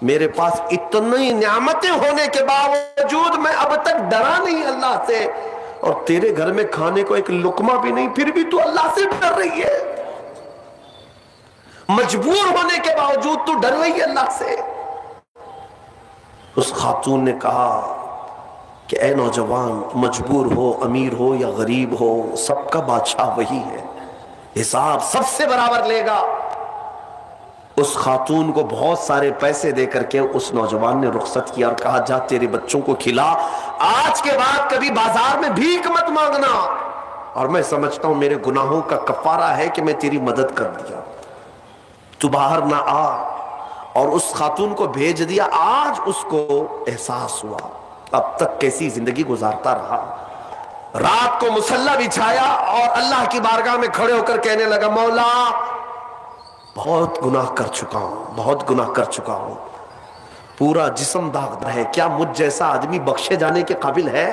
میرے پاس اتنی نعمتیں ہونے کے باوجود میں اب تک ڈرا نہیں اللہ سے، اور تیرے گھر میں کھانے کو ایک لقمہ بھی نہیں، پھر بھی تو اللہ سے ڈر رہی ہے. مجبور ہونے کے باوجود تو ڈر رہی ہے اللہ سے. اس خاتون نے کہا کہ اے نوجوان، مجبور ہو، امیر ہو یا غریب ہو، سب کا بادشاہ وہی ہے، حساب سب سے برابر لے گا. اس خاتون کو بہت سارے پیسے دے کر کے اس نوجوان نے رخصت کیا اور کہا جا تیرے بچوں کو کھلا، آج کے بعد کبھی بازار میں بھیک مت مانگنا، اور میں سمجھتا ہوں میرے گناہوں کا کفارہ ہے کہ میں تیری مدد کر دیا، تو باہر نہ آ. اور اس خاتون کو بھیج دیا. آج اس کو احساس ہوا اب تک کیسی زندگی گزارتا رہا. رات کو مصلی بچھایا اور اللہ کی بارگاہ میں کھڑے ہو کر کہنے لگا مولا بہت گناہ کر چکا ہوں، بہت گناہ کر چکا ہوں، پورا جسم داغدار ہے، کیا مجھ جیسا آدمی بخشے جانے کے قابل ہے؟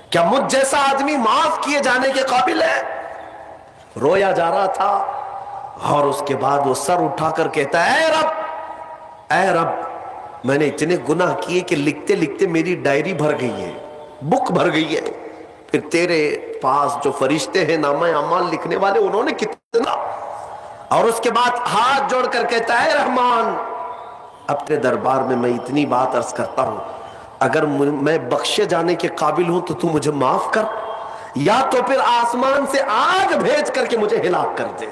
کیا مجھ جیسا آدمی معاف کیے جانے کے قابل ہے؟ رویا جا رہا تھا اور اس کے بعد وہ سر اٹھا کر کہتا ہے اے رب میں نے اتنے گناہ کیے کہ لکھتے لکھتے میری ڈائری بھر گئی ہے، بک بھر گئی ہے. پھر تیرے پاس جو فرشتے ہیں نامہ اعمال لکھنے والے، انہوں نے کتنا. اور اس کے بعد ہاتھ جوڑ کر کہتا ہے رحمان اپنے دربار میں اتنی بات عرض کرتا ہوں، اگر میں بخشے جانے کے قابل ہوں تو مجھے معاف کر، یا تو پھر آسمان سے آگ بھیج کر کے مجھے ہلاک کر دے،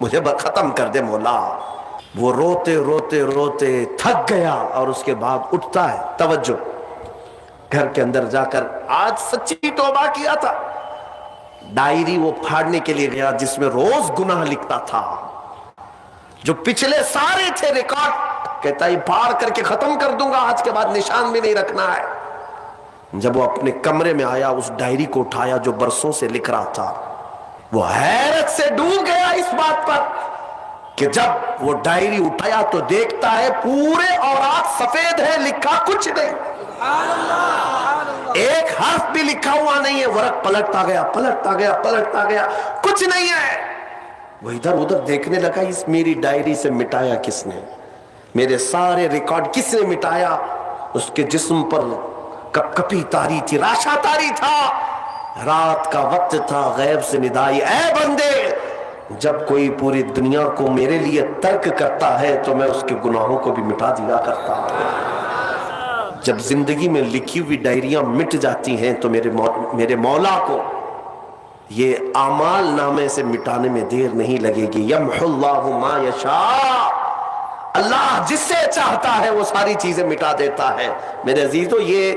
مجھے ختم کر دے مولا. وہ روتے روتے روتے تھک گیا اور اس کے بعد اٹھتا ہے. توجہ، گھر کے اندر جا کر آج سچی توبہ کیا تھا. ڈائری وہ پھاڑنے کے لیے گیا جس میں روز گناہ لکھتا تھا، جو پچھلے سارے تھے ریکارڈ، کہتا ہے پھاڑ کر کے ختم کر دوں گا، آج کے بعد نشان بھی نہیں رکھنا ہے. جب وہ اپنے کمرے میں آیا اس ڈائری کو اٹھایا جو برسوں سے لکھ رہا تھا، وہ حیرت سے ڈوب گیا اس بات پر کہ جب وہ ڈائری اٹھایا تو دیکھتا ہے پورے اوراق سفید ہے، لکھا کچھ نہیں، ایک حرف بھی لکھا ہوا نہیں ہے. ورق پلٹتا گیا پلٹتا گیا پلٹتا گیا، کچھ نہیں ہے. وہ ادھر ادھر دیکھنے لگا، اس میری ڈائری سے مٹایا کس نے، میرے سارے ریکارڈ کس نے مٹایا. اس کے جسم پر کپ کپی تاری تھی، راشا تاری تھا. رات کا وقت تھا، غیب سے ندائی، اے بندے جب کوئی پوری دنیا کو میرے لیے ترک کرتا ہے تو میں اس کے گناہوں کو بھی مٹا دیا کرتا ہوں. جب زندگی میں لکھی ہوئی ڈائریاں مٹ جاتی ہیں تو میرے مولا کو یہ اعمال نامے سے مٹانے میں دیر نہیں لگے گی. یمحو اللہ ما یشاء، اللہ جس سے چاہتا ہے وہ ساری چیزیں مٹا دیتا ہے. میرے عزیزو، یہ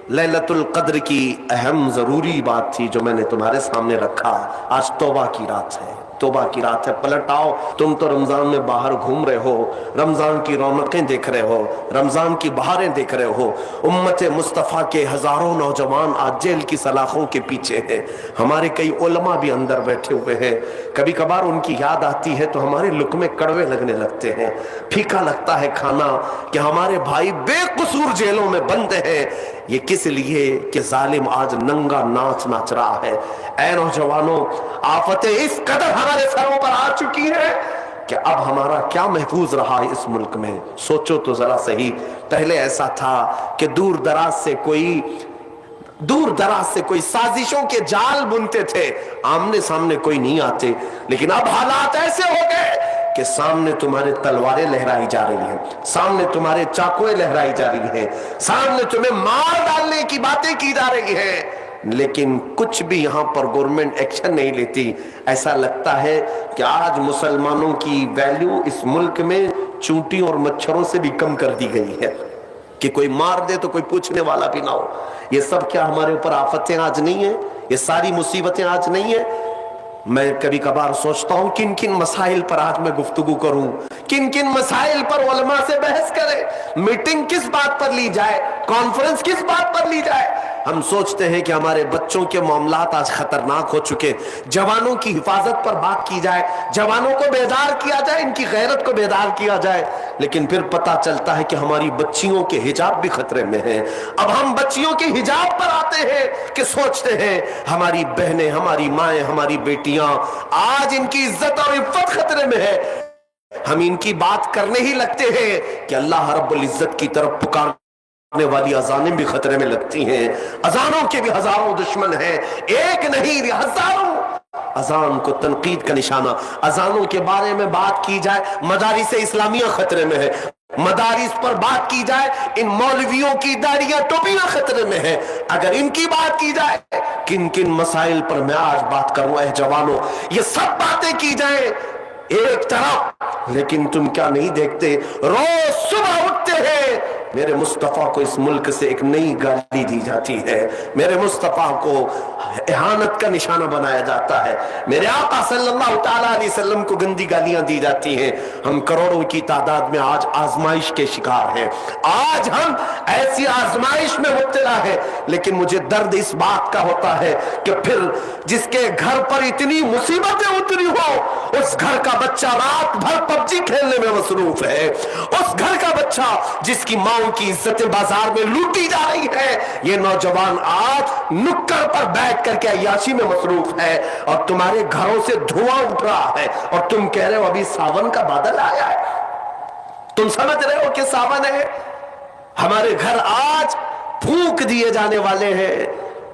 لیلۃ القدر کی اہم ضروری بات تھی جو میں نے تمہارے سامنے رکھا. آج توبہ کی رات ہے، توبہ کی رات ہے. پلٹ آؤ. تم تو رمضان میں باہر گھوم رہے ہو، رمضان کی رونقیں دیکھ رہے ہو، رمضان کی بہاریں دیکھ رہے ہو. امت مصطفیٰ کے ہزاروں نوجوان آج جیل کی سلاخوں کے پیچھے ہیں. ہمارے کئی علماء بھی اندر بیٹھے ہوئے ہیں. کبھی کبھار ان کی یاد آتی ہے تو ہمارے لقمے کڑوے لگنے لگتے ہیں، پھیکا لگتا ہے کھانا کہ ہمارے بھائی بے قصور جیلوں میں بند ہیں. یہ کس لیے کہ ظالم آج ننگا ناچ ناچ رہا ہے. اے نوجوانوں، آفتیں اس قدر ہمارے سروں پر آ چکی ہیں کہ اب ہمارا کیا محفوظ رہا اس ملک میں. سوچو تو ذرا صحیح، پہلے ایسا تھا کہ دور دراز سے کوئی سازشوں کے جال بنتے تھے، آمنے سامنے کوئی نہیں آتے. لیکن اب حالات ایسے ہو گئے کہ سامنے تمہارے تلواریں لہرائی جا رہی ہیں، سامنے تمہارے چاقویں لہرائی جا رہی ہیں، سامنے تمہیں مار ڈالنے کی باتیں کی جا رہی ہیں، لیکن کچھ بھی یہاں پر گورنمنٹ ایکشن نہیں لیتی. ایسا لگتا ہے کہ آج مسلمانوں کی ویلیو اس ملک میں چونٹی اور مچھروں سے بھی کم کر دی گئی ہے کہ کوئی مار دے تو کوئی پوچھنے والا بھی نہ ہو. یہ سب کیا ہمارے اوپر آفتیں آج نہیں ہیں؟ یہ ساری مصیبتیں آج نہیں ہیں؟ میں کبھی کبھار سوچتا ہوں کن کن مسائل پر آج میں گفتگو کروں، کن کن مسائل پر علماء سے بحث کریں، میٹنگ کس بات پر لی جائے، کانفرنس کس بات پر لی جائے. ہم سوچتے ہیں کہ ہمارے بچوں کے معاملات آج خطرناک ہو چکے، جوانوں کی حفاظت پر بات کی جائے، جوانوں کو بیدار کیا جائے، ان کی غیرت کو بیدار کیا جائے، لیکن پھر پتہ چلتا ہے کہ ہماری بچیوں کے حجاب بھی خطرے میں ہیں۔ اب ہم بچیوں کے حجاب پر آتے ہیں کہ سوچتے ہیں ہماری بہنیں، ہماری مائیں، ہماری بیٹیاں، آج ان کی عزت اور عفت خطرے میں ہے، ہم ان کی بات کرنے ہی لگتے ہیں کہ اللہ رب العزت کی طرف پکارنے والی اذانیں بھی خطرے میں لگتی ہیں۔ اذانوں کے بھی ہزاروں دشمن ہیں، ایک نہیں ہزاروں۔ اذان کو تنقید کا نشانہ، اذانوں کے بارے میں بات کی جائے، مدارس اسلامیہ خطرے میں ہے، مدارس پر بات کی جائے، ان مولویوں کی داڑیاں ٹوپیاں خطرے میں ہیں۔ اگر ان کی بات کی جائے، کن کن مسائل پر میں آج بات کروں اے جوانوں، یہ سب باتیں کی جائیں ایک طرف، لیکن تم کیا نہیں دیکھتے روز صبح اٹھتے ہیں میرے مصطفیٰ کو اس ملک سے ایک نئی گالی دی جاتی ہے، میرے مصطفیٰ کو اہانت کا نشانہ بنایا جاتا ہے، میرے آقا صلی اللہ تعالیٰ علیہ وسلم کو گندی گالیاں دی جاتی ہیں۔ ہم کروڑوں کی تعداد میں آج آزمائش کے شکار ہیں، آج ہم ایسی آزمائش میں مبتلا ہیں، لیکن مجھے درد اس بات کا ہوتا ہے کہ پھر جس کے گھر پر اتنی مصیبتیں اتری ہو، اس گھر کا بچہ رات بھر پب جی کھیلنے میں مصروف ہے، اس گھر کا بچہ جس کی ماں کی عزتیں بازار میں لوٹی جا رہی ہے، یہ نوجوان آج نکڑ پر بیٹھ کر کے عیاشی میں مصروف ہے، اور تمہارے گھروں سے دھواں اٹھ رہا ہے، اور تم کہہ رہے ہو ابھی ساون کا بادل آیا ہے۔ تم سمجھ رہے ہو کہ ساون ہے؟ ہمارے گھر آج پھونک دیے جانے والے ہیں،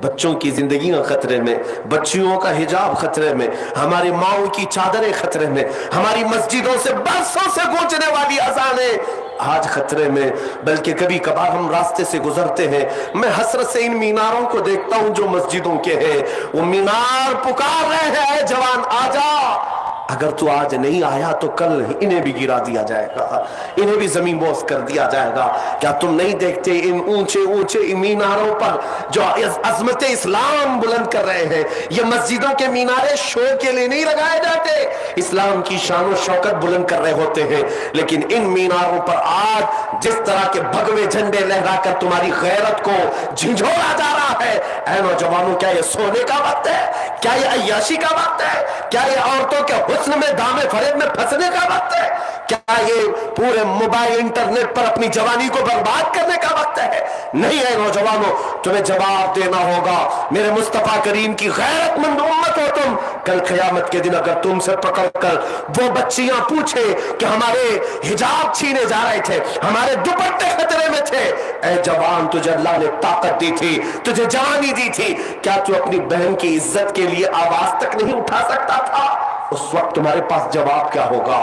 بچوں کی زندگیاں خطرے میں، بچیوں کا حجاب خطرے میں، ہماری ماؤں کی چادریں خطرے میں، ہماری مسجدوں سے برسوں سے گونجنے والی اذانیں آج خطرے میں۔ بلکہ کبھی کبھار ہم راستے سے گزرتے ہیں، میں حسرت سے ان میناروں کو دیکھتا ہوں جو مسجدوں کے ہیں، وہ مینار پکار رہے ہیں اے جوان آجا، اگر تو آج نہیں آیا تو کل انہیں بھی گرا دیا جائے گا، انہیں بھی زمین بوس کر دیا جائے گا۔ کیا تم نہیں دیکھتے ان اونچے اونچے میناروں پر جو عظمت اسلام بلند کر رہے ہیں، یہ مسجدوں کے مینارے شو کے لیے نہیں لگائے جاتے، اسلام کی شان و شوکت بلند کر رہے ہوتے ہیں، لیکن ان میناروں پر آج جس طرح کے بھگوے جھنڈے لہرا کر تمہاری غیرت کو جھنجھوڑا جا رہا ہے۔ اے نوجوانوں، کیا یہ سونے کا وقت ہے؟ کیا یہ عیاشی کا وقت ہے؟ کیا یہ عورتوں کے حسن میں دامے فریب میں پھنسنے کا وقت ہے؟ کیا یہ پورے موبائل انٹرنیٹ پر اپنی جوانی کو برباد کرنے کا وقت ہے؟ نہیں ہے نوجوانوں، تمہیں جواب دینا ہوگا۔ میرے مصطفیٰ کریم کی غیرت مند امت ہو تم، کل قیامت کے دن اگر تم سے پکڑ کر وہ بچیاں پوچھے کہ ہمارے حجاب چھینے جا رہے تھے، ہمارے دوپٹے خطرے میں تھے، اے جوان تجھے اللہ نے طاقت دی تھی، تجھے جوانی دی تھی، کیا تو اپنی بہن کی عزت کے لیے آواز تک نہیں اٹھا سکتا تھا؟ اس وقت تمہارے پاس جواب کیا ہوگا؟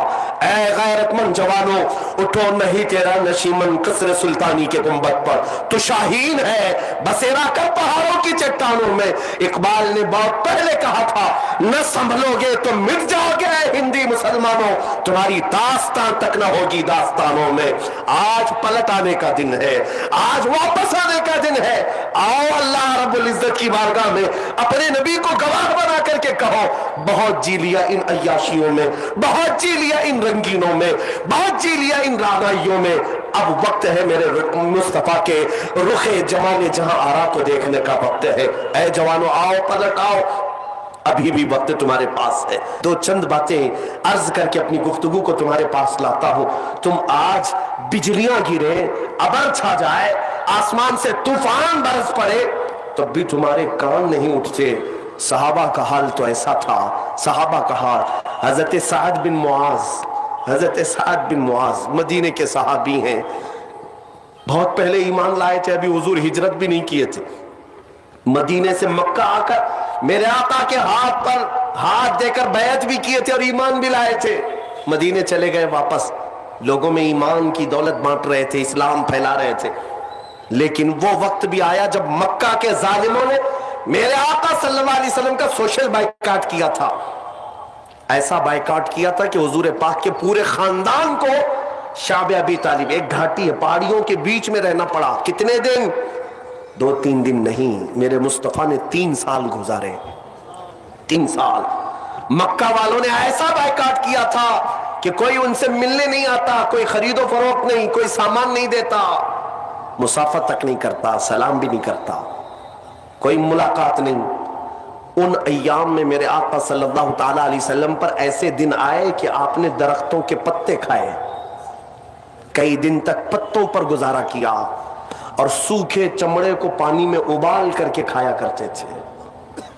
اے غیرت مند جوانوں، اٹھو نہیں تیرا نشیمن قصر سلطانی کے گنبد پر، تو شاہین ہے بسیرا کر پہاڑوں کی چٹانوں میں۔ اقبال نے بہت پہلے کہا تھا، نہ سنبھلو گے تو مٹ جاؤ گے اے ہندی مسلمانوں، تمہاری داستان تک نہ ہوگی داستانوں میں۔ آج پلٹ آنے کا دن ہے، آج واپس آنے کا دن ہے۔ آؤ اللہ رب العزت کی بارگاہ میں اپنے نبی کو گواہ بنا کر کے کہو، بہت جی لیا ان عیاشیوں میں، بہت جی لیا ان رنگینوں میں، بہت جی لیا ان رانائیوں میں، اب وقت ہے میرے مصطفیٰ کے رخ جمال جہاں آرا کو دیکھنے کا وقت ہے۔ اے جوانوں آؤ، پلٹ آؤ، ابھی بھی وقت تمہارے پاس ہے۔ دو چند باتیں عرض کر کے اپنی گفتگو کو تمہارے پاس لاتا ہوں۔ تم آج بجلیاں گرے، ابر چھا جائے، آسمان سے طوفان برس پڑے، تب بھی تمہارے کان نہیں اٹھتے۔ صحابہ کا حال تو ایسا تھا، صحابہ کا حال، حضرت سعد بن معاذ، حضرت سعد بن معاذ مدینے کے صحابی ہیں، بہت پہلے ایمان لائے تھے، ابھی حضور ہجرت بھی نہیں کیے تھے، مدینے سے مکہ آ کر میرے آقا کے ہاتھ پر ہاتھ دے کر بیعت بھی کیے تھے اور ایمان بھی لائے تھے، مدینے چلے گئے واپس، لوگوں میں ایمان کی دولت بانٹ رہے تھے، اسلام پھیلا رہے تھے، لیکن وہ وقت بھی آیا جب مکہ کے ظالموں نے میرے آقا صلی اللہ علیہ وسلم کا سوشل بائیکاٹ کیا تھا، ایسا بائیکاٹ کیا تھا کہ حضور پاک کے پورے خاندان کو شعب ابی طالب، ایک گھاٹی ہے پہاڑیوں کے بیچ میں رہنا پڑا۔ کتنے دن؟ 2-3 دن نہیں، میرے مصطفیٰ نے 3 سال گزارے، 3 سال۔ مکہ والوں نے ایسا بائیکاٹ کیا تھا کہ کوئی ان سے ملنے نہیں آتا، کوئی خرید و فروخت نہیں، کوئی سامان نہیں دیتا، مسافت تک نہیں کرتا، سلام بھی نہیں کرتا۔ کوئی ملاقات نہیں. ان ایام میں میرے آقا صلی اللہ تعالی علیہ وسلم پر ایسے دن آئے کہ آپ نے درختوں کے پتے کھائے, کئی دن تک پتوں پر گزارا کیا, اور سوکھے چمڑے کو پانی میں ابال کر کے کھایا کرتے تھے.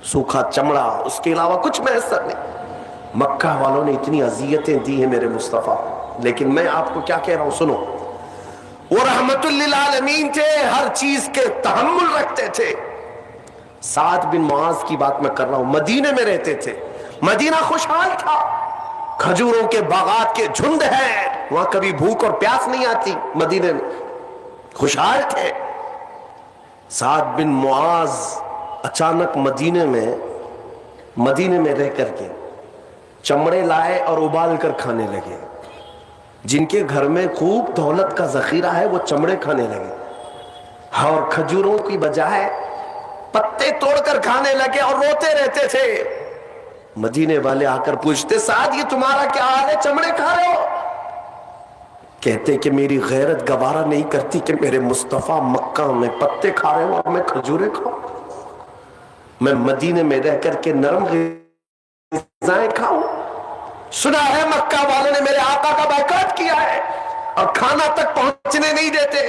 سوکھا چمڑا, اس کے علاوہ کچھ میسر نہیں. مکہ والوں نے اتنی اذیتیں دی ہیں میرے مصطفیٰ, لیکن میں آپ کو کیا کہہ رہا ہوں سنو. وہ رحمت للعالمین تھے, ہر چیز کے تحمل رکھتے تھے. سعد بن معاذ کی بات میں کر رہا ہوں, مدینے میں رہتے تھے. مدینہ خوشحال تھا, کھجوروں کے باغات کے جھنڈ ہیں, وہاں کبھی بھوک اور پیاس نہیں آتی. مدینے میں خوشحال تھے. سعد بن معاذ اچانک مدینے میں رہ کر کے چمڑے لائے اور ابال کر کھانے لگے. جن کے گھر میں خوب دولت کا ذخیرہ ہے وہ چمڑے کھانے لگے, اور کھجوروں کی بجائے پتے توڑ کر کھانے لگے اور روتے رہتے تھے. مدینے والے آ کر پوچھتے, سعد یہ تمہارا کیا حال ہے, چمڑے کھا رہے ہو؟ کہتے کہ میری غیرت گوارا نہیں کرتی کہ میرے مصطفیٰ مکہ میں پتے کھا رہے ہوں اور میں کھجورے کھاؤں. میں مدینے میں رہ کر کے نرم غذائیں کھاؤں. سنا ہے مکہ والوں نے میرے آقا کا بائیکاٹ کیا ہے اور کھانا تک پہنچنے نہیں دیتے.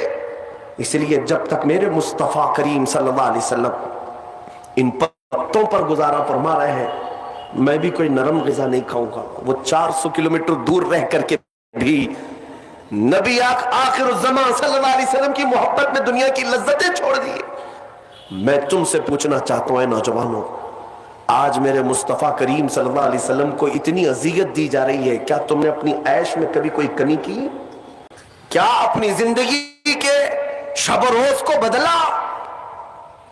اس لیے جب تک میرے مصطفیٰ کریم صلی اللہ علیہ وسلم ان پتوں پر گزارا فرما رہے ہیں, میں بھی کوئی نرم غذا نہیں کھاؤں گا. وہ 400 کلومیٹر دور رہ کر کے بھی نبی آخر الزمان صلی اللہ علیہ وسلم کی محبت میں دنیا کی لذتیں چھوڑ دی. میں تم سے پوچھنا چاہتا ہوں اے نوجوانوں, آج میرے مصطفیٰ کریم صلی اللہ علیہ وسلم کو اتنی اذیت دی جا رہی ہے, کیا تم نے اپنی عیش میں کبھی کوئی کمی کی؟ کیا اپنی زندگی کے شب و روز کو بدلا؟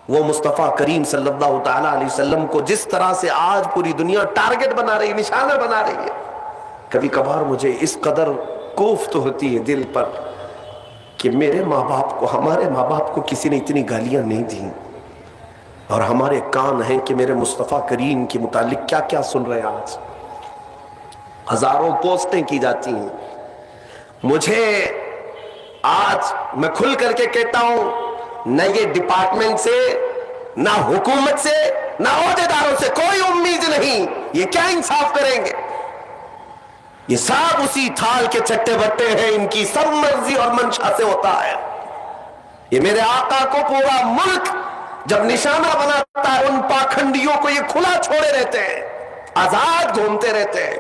وہ مصطفیٰ کریم صلی اللہ تعالی علیہ وسلم کو جس طرح سے آج پوری دنیا ٹارگٹ بنا رہی ہے, نشانہ بنا رہی ہے, کبھی کبھار مجھے اس قدر کوفت ہوتی ہے دل پر کہ میرے ماں باپ کو, ہمارے ماں باپ کو کسی نے اتنی گالیاں نہیں دیں, اور ہمارے کان ہیں کہ میرے مصطفیٰ کریم کے متعلق کیا کیا سن رہے ہیں. آج ہزاروں پوسٹیں کی جاتی ہیں. مجھے آج میں کھل کر کے کہتا ہوں, نہ یہ ڈپارٹمنٹ سے, نہ حکومت سے, نہ عہدیداروں سے کوئی امید نہیں. یہ کیا انصاف کریں گے؟ یہ سب اسی تھال کے چٹے بٹے ہیں, ان کی سب مرضی اور منشا سے ہوتا ہے. یہ میرے آقا کو پورا ملک جب نشانہ بناتا ہے, ان پاکھنڈیوں کو یہ کھلا چھوڑے رہتے ہیں, آزاد گھومتے رہتے ہیں.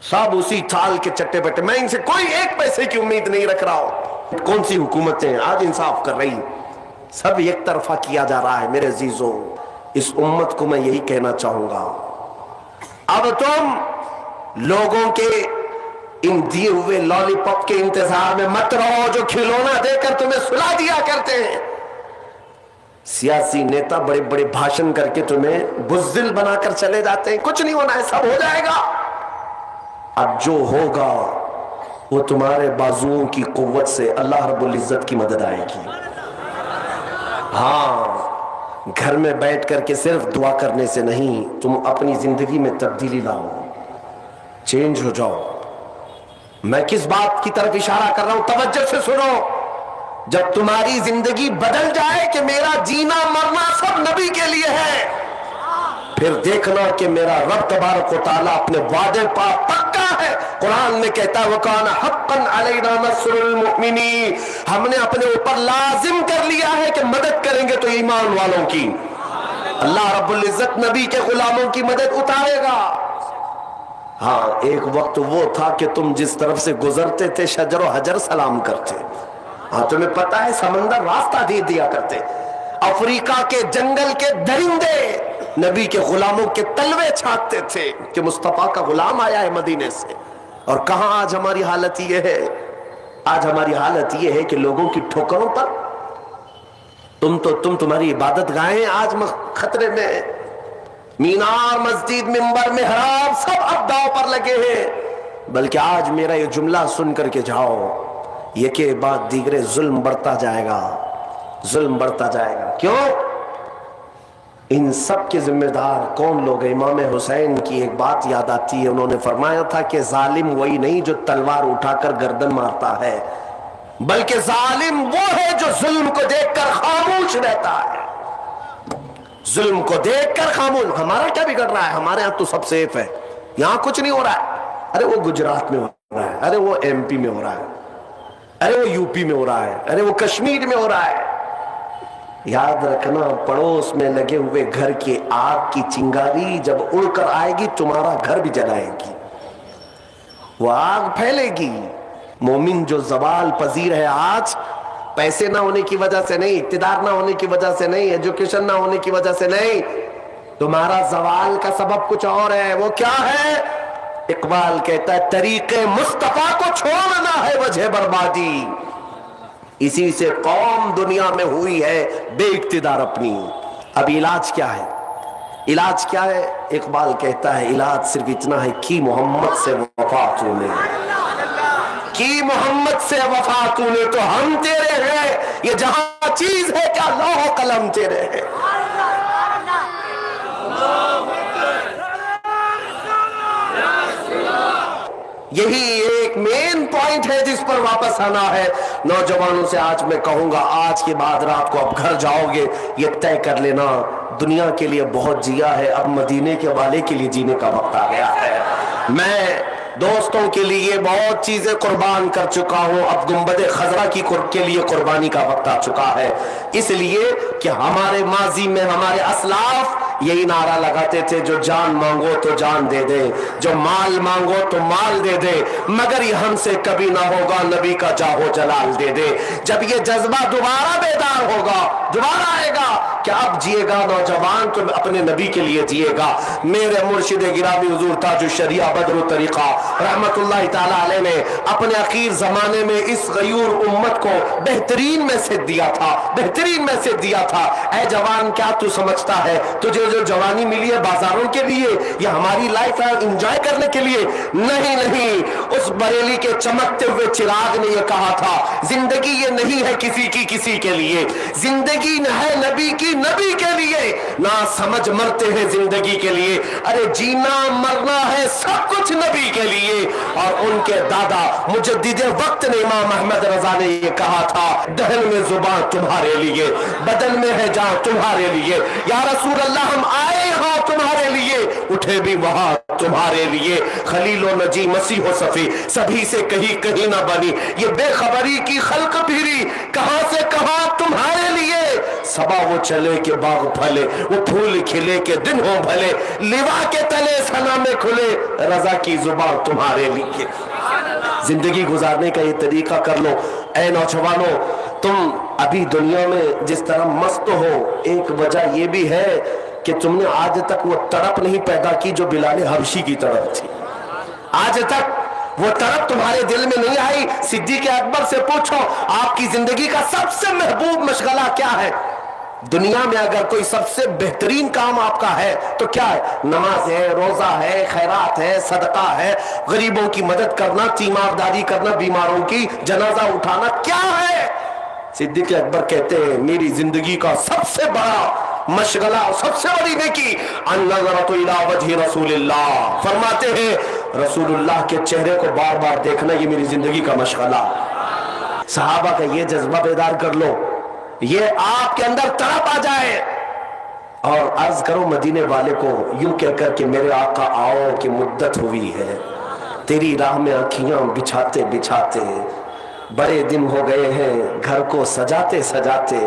سب اسی تھال کے چٹے بٹے. میں ان سے کوئی ایک پیسے کی امید نہیں رکھ رہا ہوں. کون سی حکومتیں آج انصاف کر رہی, سب ایک طرفہ کیا جا رہا ہے. میرے عزیزوں, اس امت کو میں یہی کہنا چاہوں گا, اب تم لوگوں کے ان دیے ہوئے لالی پاپ کے انتظار میں مت رہو جو کھلونا دے کر تمہیں سلا دیا کرتے ہیں. سیاسی نیتا بڑے بڑے بھاشن کر کے تمہیں بزدل بنا کر چلے جاتے ہیں. کچھ نہیں ہونا ہے, سب ہو جائے گا. اب جو ہوگا وہ تمہارے بازوؤں کی قوت سے اللہ رب العزت کی مدد آئے گی. ہاں, گھر میں بیٹھ کر کے صرف دعا کرنے سے نہیں, تم اپنی زندگی میں تبدیلی لاؤ, چینج ہو جاؤ. میں کس بات کی طرف اشارہ کر رہا ہوں, توجہ سے سنو. جب تمہاری زندگی بدل جائے کہ میرا جینا مرنا سب نبی کے لیے ہے, پھر دیکھنا کہ میرا رب تبارک و تعالیٰ اپنے وعدے پر پکا ہے. قرآن میں کہتا ہے وَكَانَ حَقًّا عَلَيْنَا نَصْرُ الْمُؤْمِنِينَ, ہم نے اپنے اوپر لازم کر لیا ہے کہ مدد کریں گے تو ایمان والوں کی. اللہ رب العزت نبی کے غلاموں کی مدد اتارے گا. ہاں, ایک وقت وہ تھا کہ تم جس طرف سے گزرتے تھے شجر و حجر سلام کرتے. ہاں, تمہیں پتا ہے سمندر راستہ دے دیا کرتے. افریقہ کے جنگل کے درندے نبی کے غلاموں کے تلوے چھانٹتے تھے کہ مصطفیٰ کا غلام آیا ہے مدینے سے. اور کہاں آج ہماری حالت یہ ہے, آج ہماری حالت یہ ہے کہ لوگوں کی ٹھوکروں پر تمہاری عبادت گاہیں آج خطرے میں. مینار, مسجد, منبر, محراب سب اب داؤ پر لگے ہیں. بلکہ آج میرا یہ جملہ سن کر کے جاؤ, یہ کہ بعد دیگرے ظلم بڑھتا جائے گا, ظلم بڑھتا جائے گا. کیوں؟ ان سب کے ذمہ دار کون لوگ ہیں؟ امام حسین کی ایک بات یاد آتی ہے, انہوں نے فرمایا تھا کہ ظالم وہی نہیں جو تلوار اٹھا کر گردن مارتا ہے, بلکہ ظالم وہ ہے جو ظلم کو دیکھ کر خاموش رہتا ہے. ظلم کو دیکھ کر خاموش. ہمارا کیا بگڑ رہا ہے؟ ہمارے ہاں تو سب سیف ہے, یہاں کچھ نہیں ہو رہا ہے. ارے وہ گجرات میں ہو رہا ہے, ارے وہ ایم پی میں ہو رہا ہے, ارے وہ یو پی میں ہو رہا ہے, ارے وہ کشمیر میں ہو رہا ہے. یاد رکھنا, پڑوس میں لگے ہوئے گھر کی آگ کی چنگاری جب اڑ کر آئے گی تمہارا گھر بھی جلائے گی, وہ آگ پھیلے گی. مومن جو زوال پذیر ہے آج, پیسے نہ ہونے کی وجہ سے نہیں, اقتدار نہ ہونے کی وجہ سے نہیں, ایجوکیشن نہ ہونے کی وجہ سے نہیں, تمہارا زوال کا سبب کچھ اور ہے. وہ کیا ہے؟ اقبال کہتا ہے طریق مصطفیٰ کو چھوڑنا ہے وجہ بربادی. اسی سے قوم دنیا میں ہوئی ہے بے اقتدار اپنی. اب علاج کیا ہے؟ علاج کیا ہے؟ اقبال کہتا ہے علاج صرف اتنا ہے, کی محمد سے وفا تو نے, کی محمد سے وفا تو نے, تو ہم تیرے ہیں, یہ جہاں چیز ہے کیا لوح و قلم تیرے ہیں. یہی ایک مین پوائنٹ ہے جس پر واپس آنا ہے. نوجوانوں سے آج میں کہوں گا, آج کے بعد رات کو اب گھر جاؤ گے یہ طے کر لینا, دنیا کے لیے بہت جیا ہے, اب مدینے کے والے کے لیے جینے کا وقت آ گیا ہے. میں دوستوں کے لیے بہت چیزیں قربان کر چکا ہوں, اب گنبد خضرا کے لیے قربانی کا وقت آ چکا ہے. اس لیے کہ ہمارے ماضی میں ہمارے اسلاف یہی نعرہ لگاتے تھے, جو جان مانگو تو جان دے دے, جو مال مانگو تو مال دے دے, مگر یہ ہم سے کبھی نہ ہوگا نبی کا جاہو جلال دے دے. جب یہ جذبہ دوبارہ بیدار ہوگا, دوبارہ آئے گا کہ اب جیے گا نوجوان تو اپنے نبی کے لیے جیے گا. میرے مرشد گرامی حضور تاج الشریعہ بدر الطریقہ رحمت اللہ تعالی علیہ نے اپنے اخیر زمانے میں اس غیور امت کو بہترین میسج دیا تھا, بہترین میسج دیا تھا. اے جوان, کیا تو سمجھتا ہے تجھے جو جوانی ملی ہے بازاروں کے لیے یا ہماری لائف انجوائے کرنے کے لیے؟ نہیں نہیں, اس بریلی کے چمکتے ہوئے چراغ نے یہ کہا تھا زندگی یہ نہیں ہے کسی کی کسی کے لیے, زندگی ہے نبی کی نبی کے لیے. نہ سمجھ مرتے ہیں زندگی کے لیے, ارے جینا مرنا ہے سب کچھ نبی کے لیے. اور ان کے دادا مجدد وقت نے امام احمد رضا نے یہ کہا تھا دہن میں زبان تمہارے لیے, بدن میں ہے جان تمہارے لیے. یا رسول اللہ ہم آئے ہاں تمہارے لیے, اٹھے بھی وہاں تمہارے لیے. خلیل و نجی مسیح و صفی سبھی سے کہیں نہ بنی, یہ بے خبری کی خلق پھری کہاں سے کہاں تمہارے لیے. صبا وہ چلے کہ باغ پھلے, وہ پھول کھلے کہ دن ہو بھلے, لیوا کے تلے سنا میں کھلے, رضا کی زبان تمہارے لیے. زندگی گزارنے کا یہ طریقہ کر لو. اے نوجوانوں, تم ابھی دنیا میں جس طرح مست ہو, ایک وجہ یہ بھی ہے کہ تم نے آج تک وہ تڑپ نہیں پیدا کی جو بلال حبشی کی تڑپ تھی. آج تک وہ تڑپ تمہارے دل میں نہیں آئی. صدیق اکبر سے پوچھو آپ کی زندگی کا سب سے محبوب مشغلہ کیا ہے؟ دنیا میں اگر کوئی سب سے بہترین کام آپ کا ہے تو کیا ہے؟ نماز ہے, روزہ ہے, خیرات ہے, صدقہ ہے, غریبوں کی مدد کرنا, تیمارداری کرنا, بیماروں کی جنازہ اٹھانا, کیا ہے؟ صدیق اکبر کہتے ہیں میری زندگی کا سب سے بڑا مشغلہ, سب سے بڑی نیکی النظرۃ الی وجہ رسول اللہ. فرماتے ہیں رسول اللہ کے چہرے کو بار بار دیکھنا یہ میری زندگی کا مشغلہ. صحابہ کا یہ جذبہ بیدار کر لو, یہ آپ کے اندر تڑپ آ جائے اور عرض کرو مدینے والے کو یوں کہہ کر کہ میرے آقا آؤ کہ مدت ہوئی ہے, تیری راہ میں آنکھیاں بچھاتے بچھاتے بڑے دن ہو گئے ہیں, گھر کو سجاتے سجاتے.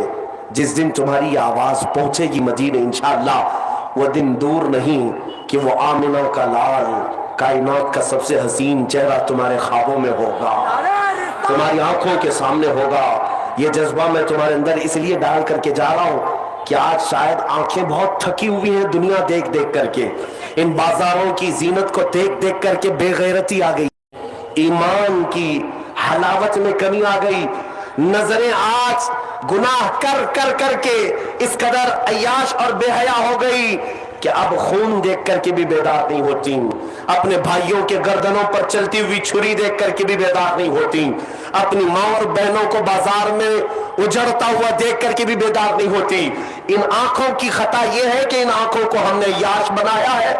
جس دن تمہاری آواز پہنچے گی مدینے انشاءاللہ, وہ دن دور نہیں کہ وہ آمنہ کا لال, کائنات کا سب سے حسین چہرہ تمہارے خوابوں میں ہوگا, تمہاری آنکھوں کے سامنے ہوگا. یہ جذبہ میں تمہارے اندر اس لیے ڈال کر کے جا رہا ہوں کہ آج شاید آنکھیں بہت تھکی ہوئی ہیں دنیا دیکھ دیکھ کر کے, ان بازاروں کی زینت کو دیکھ دیکھ کر کے بے غیرتی آ گئی, ایمان کی حلاوت میں کمی آ گئی, نظریں آج گناہ کر کر کر کے اس قدر عیاش اور بے حیا ہو گئی کہ اب خون دیکھ کر کے بھی بیدار نہیں ہوتی, اپنے بھائیوں کے گردنوں پر چلتی ہوئی چھری دیکھ کر کے بھی بیدار نہیں ہوتی, اپنی ماں اور بہنوں کو بازار میں اجڑتا ہوا دیکھ کر کے بھی بیدار نہیں ہوتی. ان آنکھوں کی خطا یہ ہے کہ ان آنکھوں کو ہم نے عیاش بنایا ہے,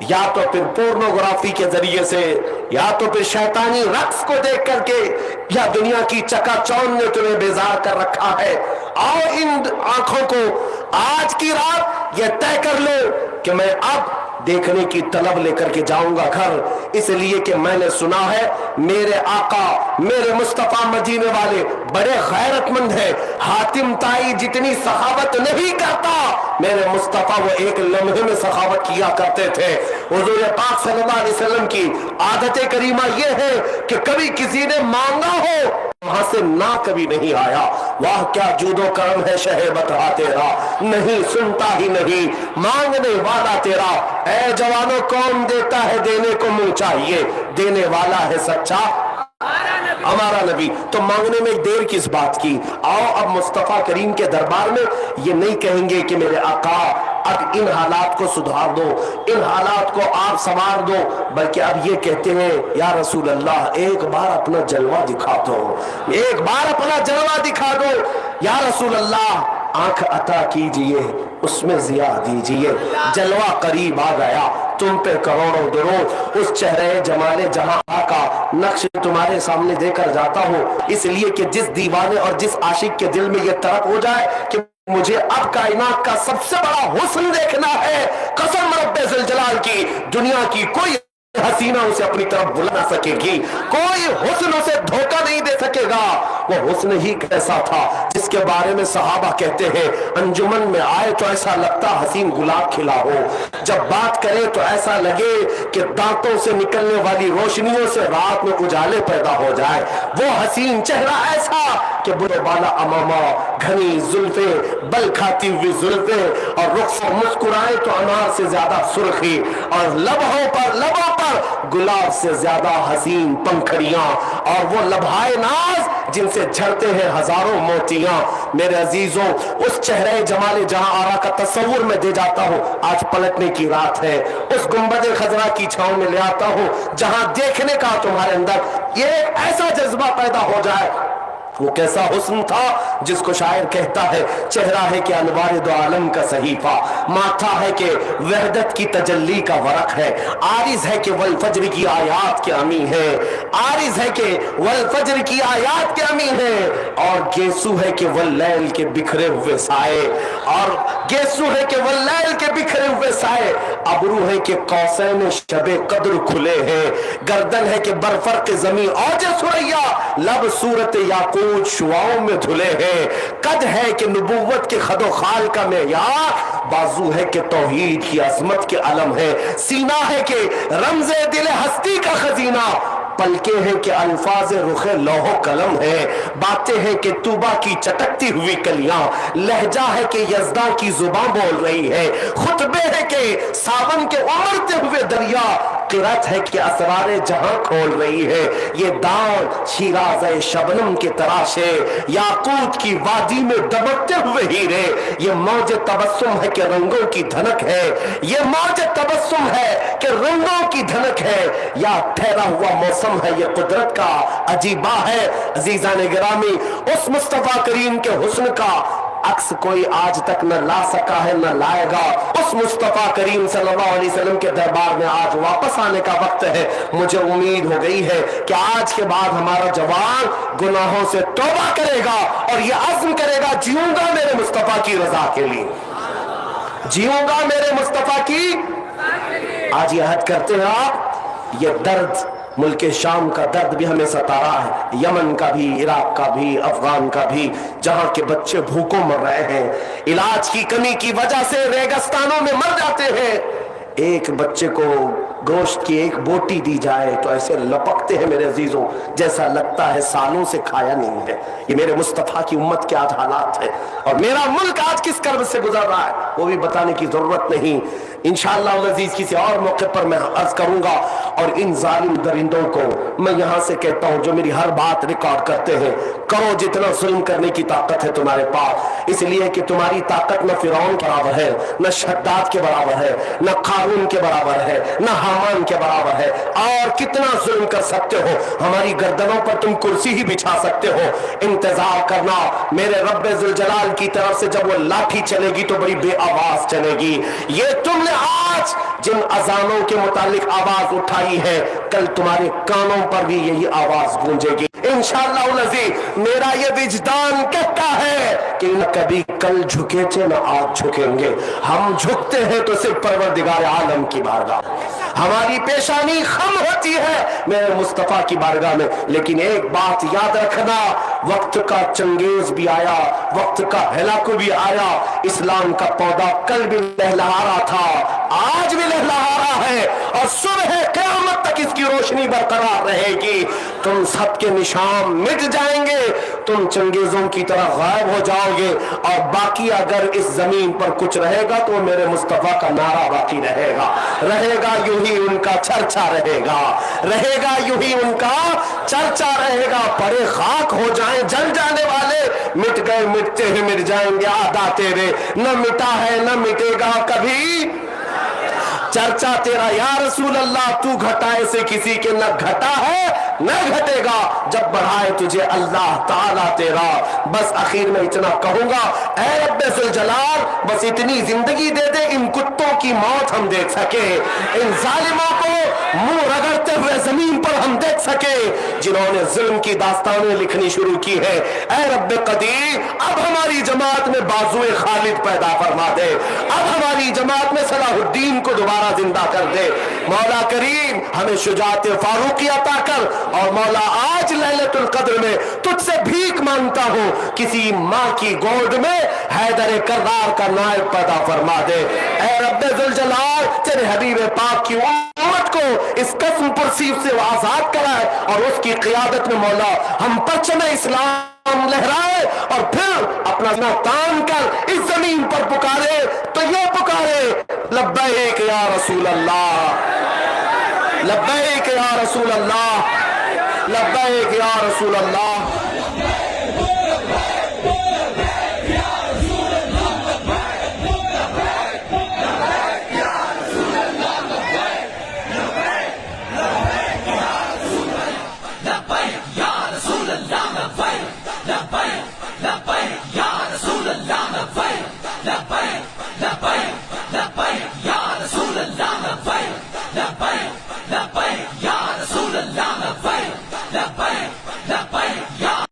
یا تو پھر پورنوگرافی کے ذریعے سے, یا تو پھر شیطانی رقص کو دیکھ کر کے, یا دنیا کی چکا چوند نے تمہیں بیزار کر رکھا ہے. آؤ ان آنکھوں کو آج کی رات یہ طے کر لو کہ میں اب دیکھنے کی طلب لے کر کے جاؤں گا گھر، اس لیے کہ میں نے سنا ہے میرے آقا میرے مصطفیٰ مدینے والے بڑے غیرت مند ہیں، حاتم طائی جتنی سخاوت نہیں کرتا میرے مصطفیٰ وہ ایک لمحے میں سخاوت کیا کرتے تھے۔ حضور پاک صلی اللہ علیہ وسلم کی عادت کریمہ یہ ہے کہ کبھی کسی نے مانگا ہو وہاں سے نہ کبھی نہیں آیا۔ واہ کیا جود و کرم ہے شہ بتا تیرا، نہیں سنتا ہی نہیں مانگنے والا تیرا۔ اے جوانوں کون دیتا ہے دینے کو منہ چاہیے، دینے والا ہے سچا ہمارا نبی۔ تو مانگنے میں دیر کس بات کی؟ آؤ اب مصطفیٰ کریم کے دربار میں یہ نہیں کہیں گے کہ میرے آقا اب ان حالات کو سدھار دو، ان حالات کو آپ سنوار دو، بلکہ اب یہ کہتے ہیں یا رسول اللہ ایک بار اپنا جلوہ دکھا دو، ایک بار اپنا جلوہ دکھا دو یا رسول اللہ، آنکھ عطا کیجئے اس میں ضیا دیجئے، جلوہ قریب آ گیا تم پہ کروڑوں درود، اس چہرے جمال جہاں کا نقش تمہارے سامنے دے کر جاتا ہوں، اس لیے کہ جس دیوانے اور جس عاشق کے دل میں یہ طرف ہو جائے کہ مجھے اب کائنات کا سب سے بڑا حسن دیکھنا ہے، قسم رب ذوالجلال کی دنیا کی کوئی حسینہ اسے اپنی طرف بلا نہ سکے گی، کوئی حسن اسے دھوکہ نہیں دے سکے گا۔ وہ حسن ہی کیسا تھا جس کے بارے میں صحابہ کہتے ہیں انجمن میں آئے تو ایسا لگتا حسین گلاب کھلا ہو، جب بات کرے تو ایسا لگے کہ دانتوں سے نکلنے والی روشنیوں سے رات میں اجالے پیدا ہو جائے، وہ حسین چہرہ ایسا کہ برے بالا امامہ گھنی زلفیں بل کھاتی ہوئی زلفیں اور رخ سے مسکرائے تو انار سے زیادہ سرخی اور لبوں پر گلاب سے زیادہ حسین پنکھڑیاں اور وہ لبھائے ناز جن سے جھڑتے ہیں ہزاروں موتیاں۔ میرے عزیزوں اس چہرے جمال جہاں آرا کا تصور میں دے جاتا ہوں، آج پلٹنے کی رات ہے، اس گنبد خضرا کی چھاؤں میں لے آتا ہوں جہاں دیکھنے کا تمہارے اندر یہ ایسا جذبہ پیدا ہو جائے۔ وہ کیسا حسن تھا جس کو شاعر کہتا ہے چہرہ ہے کہ انوار دو عالم کا صحیفہ، ماتھا ہے کہ وحدت کی تجلی کا ورق ہے، عارض ہے کہ والفجر کی آیات کے امی ہے، عارض ہے کہ والفجر کی آیات کے امی ہے، اور گیسو ہے کہ واللیل کے بکھرے ہوئے سائے، اور گیسو ہے کہ واللیل کے بکھرے ہوئے سائے، ابرو ہے کہ قوسین شب قدر کھلے ہیں، گردن ہے کہ برفرق زمین اوج ثریا، لب صورت یاقوت شعاؤں میں دھلے ہیں، قد ہے کہ نبوت کے خد و خال کا معیار، بازو ہے کہ توحید کی عظمت کے علم ہے، سینہ ہے کہ رمز دل ہستی کا خزینہ، پلکیں ہیں کہ الفاظ رخ لوح و قلم ہے، باتیں ہیں کہ طوبہ کی چٹکتی ہوئی کلیاں، لہجہ ہے کہ یزداں کی زبان بول رہی ہے، خطبے ہے کہ ساون کے امڑتے ہوئے دریا، قرات ہے کہ اسرار جہاں کھول رہی ہے، یہ داغ شیراز شبنم کے تراشے، یاقوت کی وادی میں دبکتے ہوئے ہیرے، یہ موج تبسم ہے کہ رنگوں کی دھنک ہے، یہ موج تبسم ہے کہ رنگوں کی دھنک ہے، یا ٹھہرا ہوا موسم ہے یہ قدرت کا عجیبہ ہے۔ عزیزان گرامی اس مصطفیٰ کریم کے حسن کا عکس کوئی آج تک نہ لا سکا ہے نہ لائے گا۔ اس مصطفیٰ کریم صلی اللہ علیہ وسلم کے دربار میں آج واپس آنے کا وقت ہے۔ مجھے امید ہو گئی ہے کہ آج کے بعد ہمارا جوان گناہوں سے توبہ کرے گا اور یہ عزم کرے گا جیوں گا میرے مصطفیٰ کی رضا کے لیے، جیوں گا میرے مصطفیٰ کی۔ آج یہ عہد کرتے ہیں آپ، یہ درد ملک شام کا درد بھی ہمیں ستا رہا ہے، یمن کا بھی، عراق کا بھی، افغان کا بھی، جہاں کے بچے بھوکوں مر رہے ہیں، علاج کی کمی کی وجہ سے ریگستانوں میں مر جاتے ہیں۔ ایک بچے کو گوشت کی ایک بوٹی دی جائے تو ایسے لپکتے ہیں میرے عزیزوں جیسا لگتا ہے سالوں سے کھایا نہیں ہے۔ یہ میرے مصطفیٰ کی امت کے آج حالات ہے، اور میرا ملک آج کس کرب سے گزر رہا ہے وہ بھی بتانے کی ضرورت نہیں۔ انشاءاللہ العزیز کسی اور موقع پر میں عرض کروں گا، اور ان ظالم درندوں کو میں یہاں سے کہتا ہوں جو میری ہر بات ریکارڈ کرتے ہیں، کرو جتنا ظلم کرنے کی طاقت ہے تمہارے پاس، اس لیے کہ تمہاری طاقت نہ فرعون کے برابر ہے، نہ شداد کے برابر ہے، نہ قارون کے برابر ہے، نہ حامان کے برابر ہے، اور کتنا ظلم کر سکتے ہو، ہماری گردنوں پر تم کرسی ہی بچھا سکتے ہو۔ انتظار کرنا میرے رب ذوالجلال کی طرف سے، جب وہ لاٹھی چلے گی تو بڑی بے آواز چلے گی۔ یہ تم نے آج جن اذانوں کے متعلق آواز اٹھائی ہے، کل تمہارے کانوں پر بھی یہی آواز گونجے گی۔ انشاءاللہ العزیز میرا یہ وجدان کہتا ہے کہ نہ کبھی کل جھکے تھے نہ آج جھکیں گے. ہم جھکتے ہیں تو صرف پروردگار عالم کی بارگاہ، ہماری پیشانی خم ہوتی ہے میرے مصطفیٰ کی بارگاہ میں. لیکن ایک بات یاد رکھنا، وقت کا چنگیز بھی آیا، وقت کا ہلاکو بھی آیا. اسلام کا پودا کل بھی لہلہا رہا تھا، آج بھی لہلہا رہا ہے، اور صبح قیامت تک اس کی روشنی برقرار رہے گی. تم سب کے نشان مٹ جائیں گے، تم چنگیزوں کی طرح غائب ہو جاؤ گے، اور باقی اگر اس زمین پر کچھ رہے گا تو میرے مصطفیٰ کا نعرہ باقی رہے گا. رہے گا یوں ہی ان کا چرچا رہے گا، رہے گا یوں ہی ان کا چرچا رہے گا. پڑے خاک ہو جائیں جل جانے والے، مٹ گئے مٹتے ہیں مٹ جائیں گے آدھا تیرے. نہ مٹا ہے نہ مٹے گا کبھی چرچا تیرا یا رسول اللہ. تو گھٹائے سے کسی کے نہ گھٹا ہے نہ گھٹے گا جب بڑھائے تجھے اللہ تعالیٰ تیرا. بس آخر میں اتنا کہوں گا، اے رب ذوالجلال بس اتنی زندگی دے دے ان کتوں کی موت ہم دیکھ سکے، ان ظالموں کو منہ رگڑتے ہوئے زمین پر ہم دیکھ سکے جنہوں نے ظلم کی داستانیں لکھنی شروع کی ہے. اے رب قدیر اب ہماری جماعت میں بازوئے خالد پیدا فرما دے، اب ہماری جماعت میں صلاح الدین کو دوبارہ زندہ کر دے. مولا کریم ہمیں شجاعت فاروقی عطا کر، اور مولا آج لیلۃ القدر میں تجھ سے بھیک مانگتا ہوں کسی ماں کی گود میں حیدر کرار کا نائب پیدا فرما دے. اے رب ذوالجلال تیرے حبیب پاک کی امت کو اس قسم پرسیب سے آزاد کرائے، اور اس کی قیادت میں مولا ہم پرچم اسلام لہرائے، اور پھر اپنا تان کر اس زمین پر پکارے تو یہ پکارے لبیک یا رسول اللہ، لبیک یا رسول اللہ، لبیک یا رسول اللہ.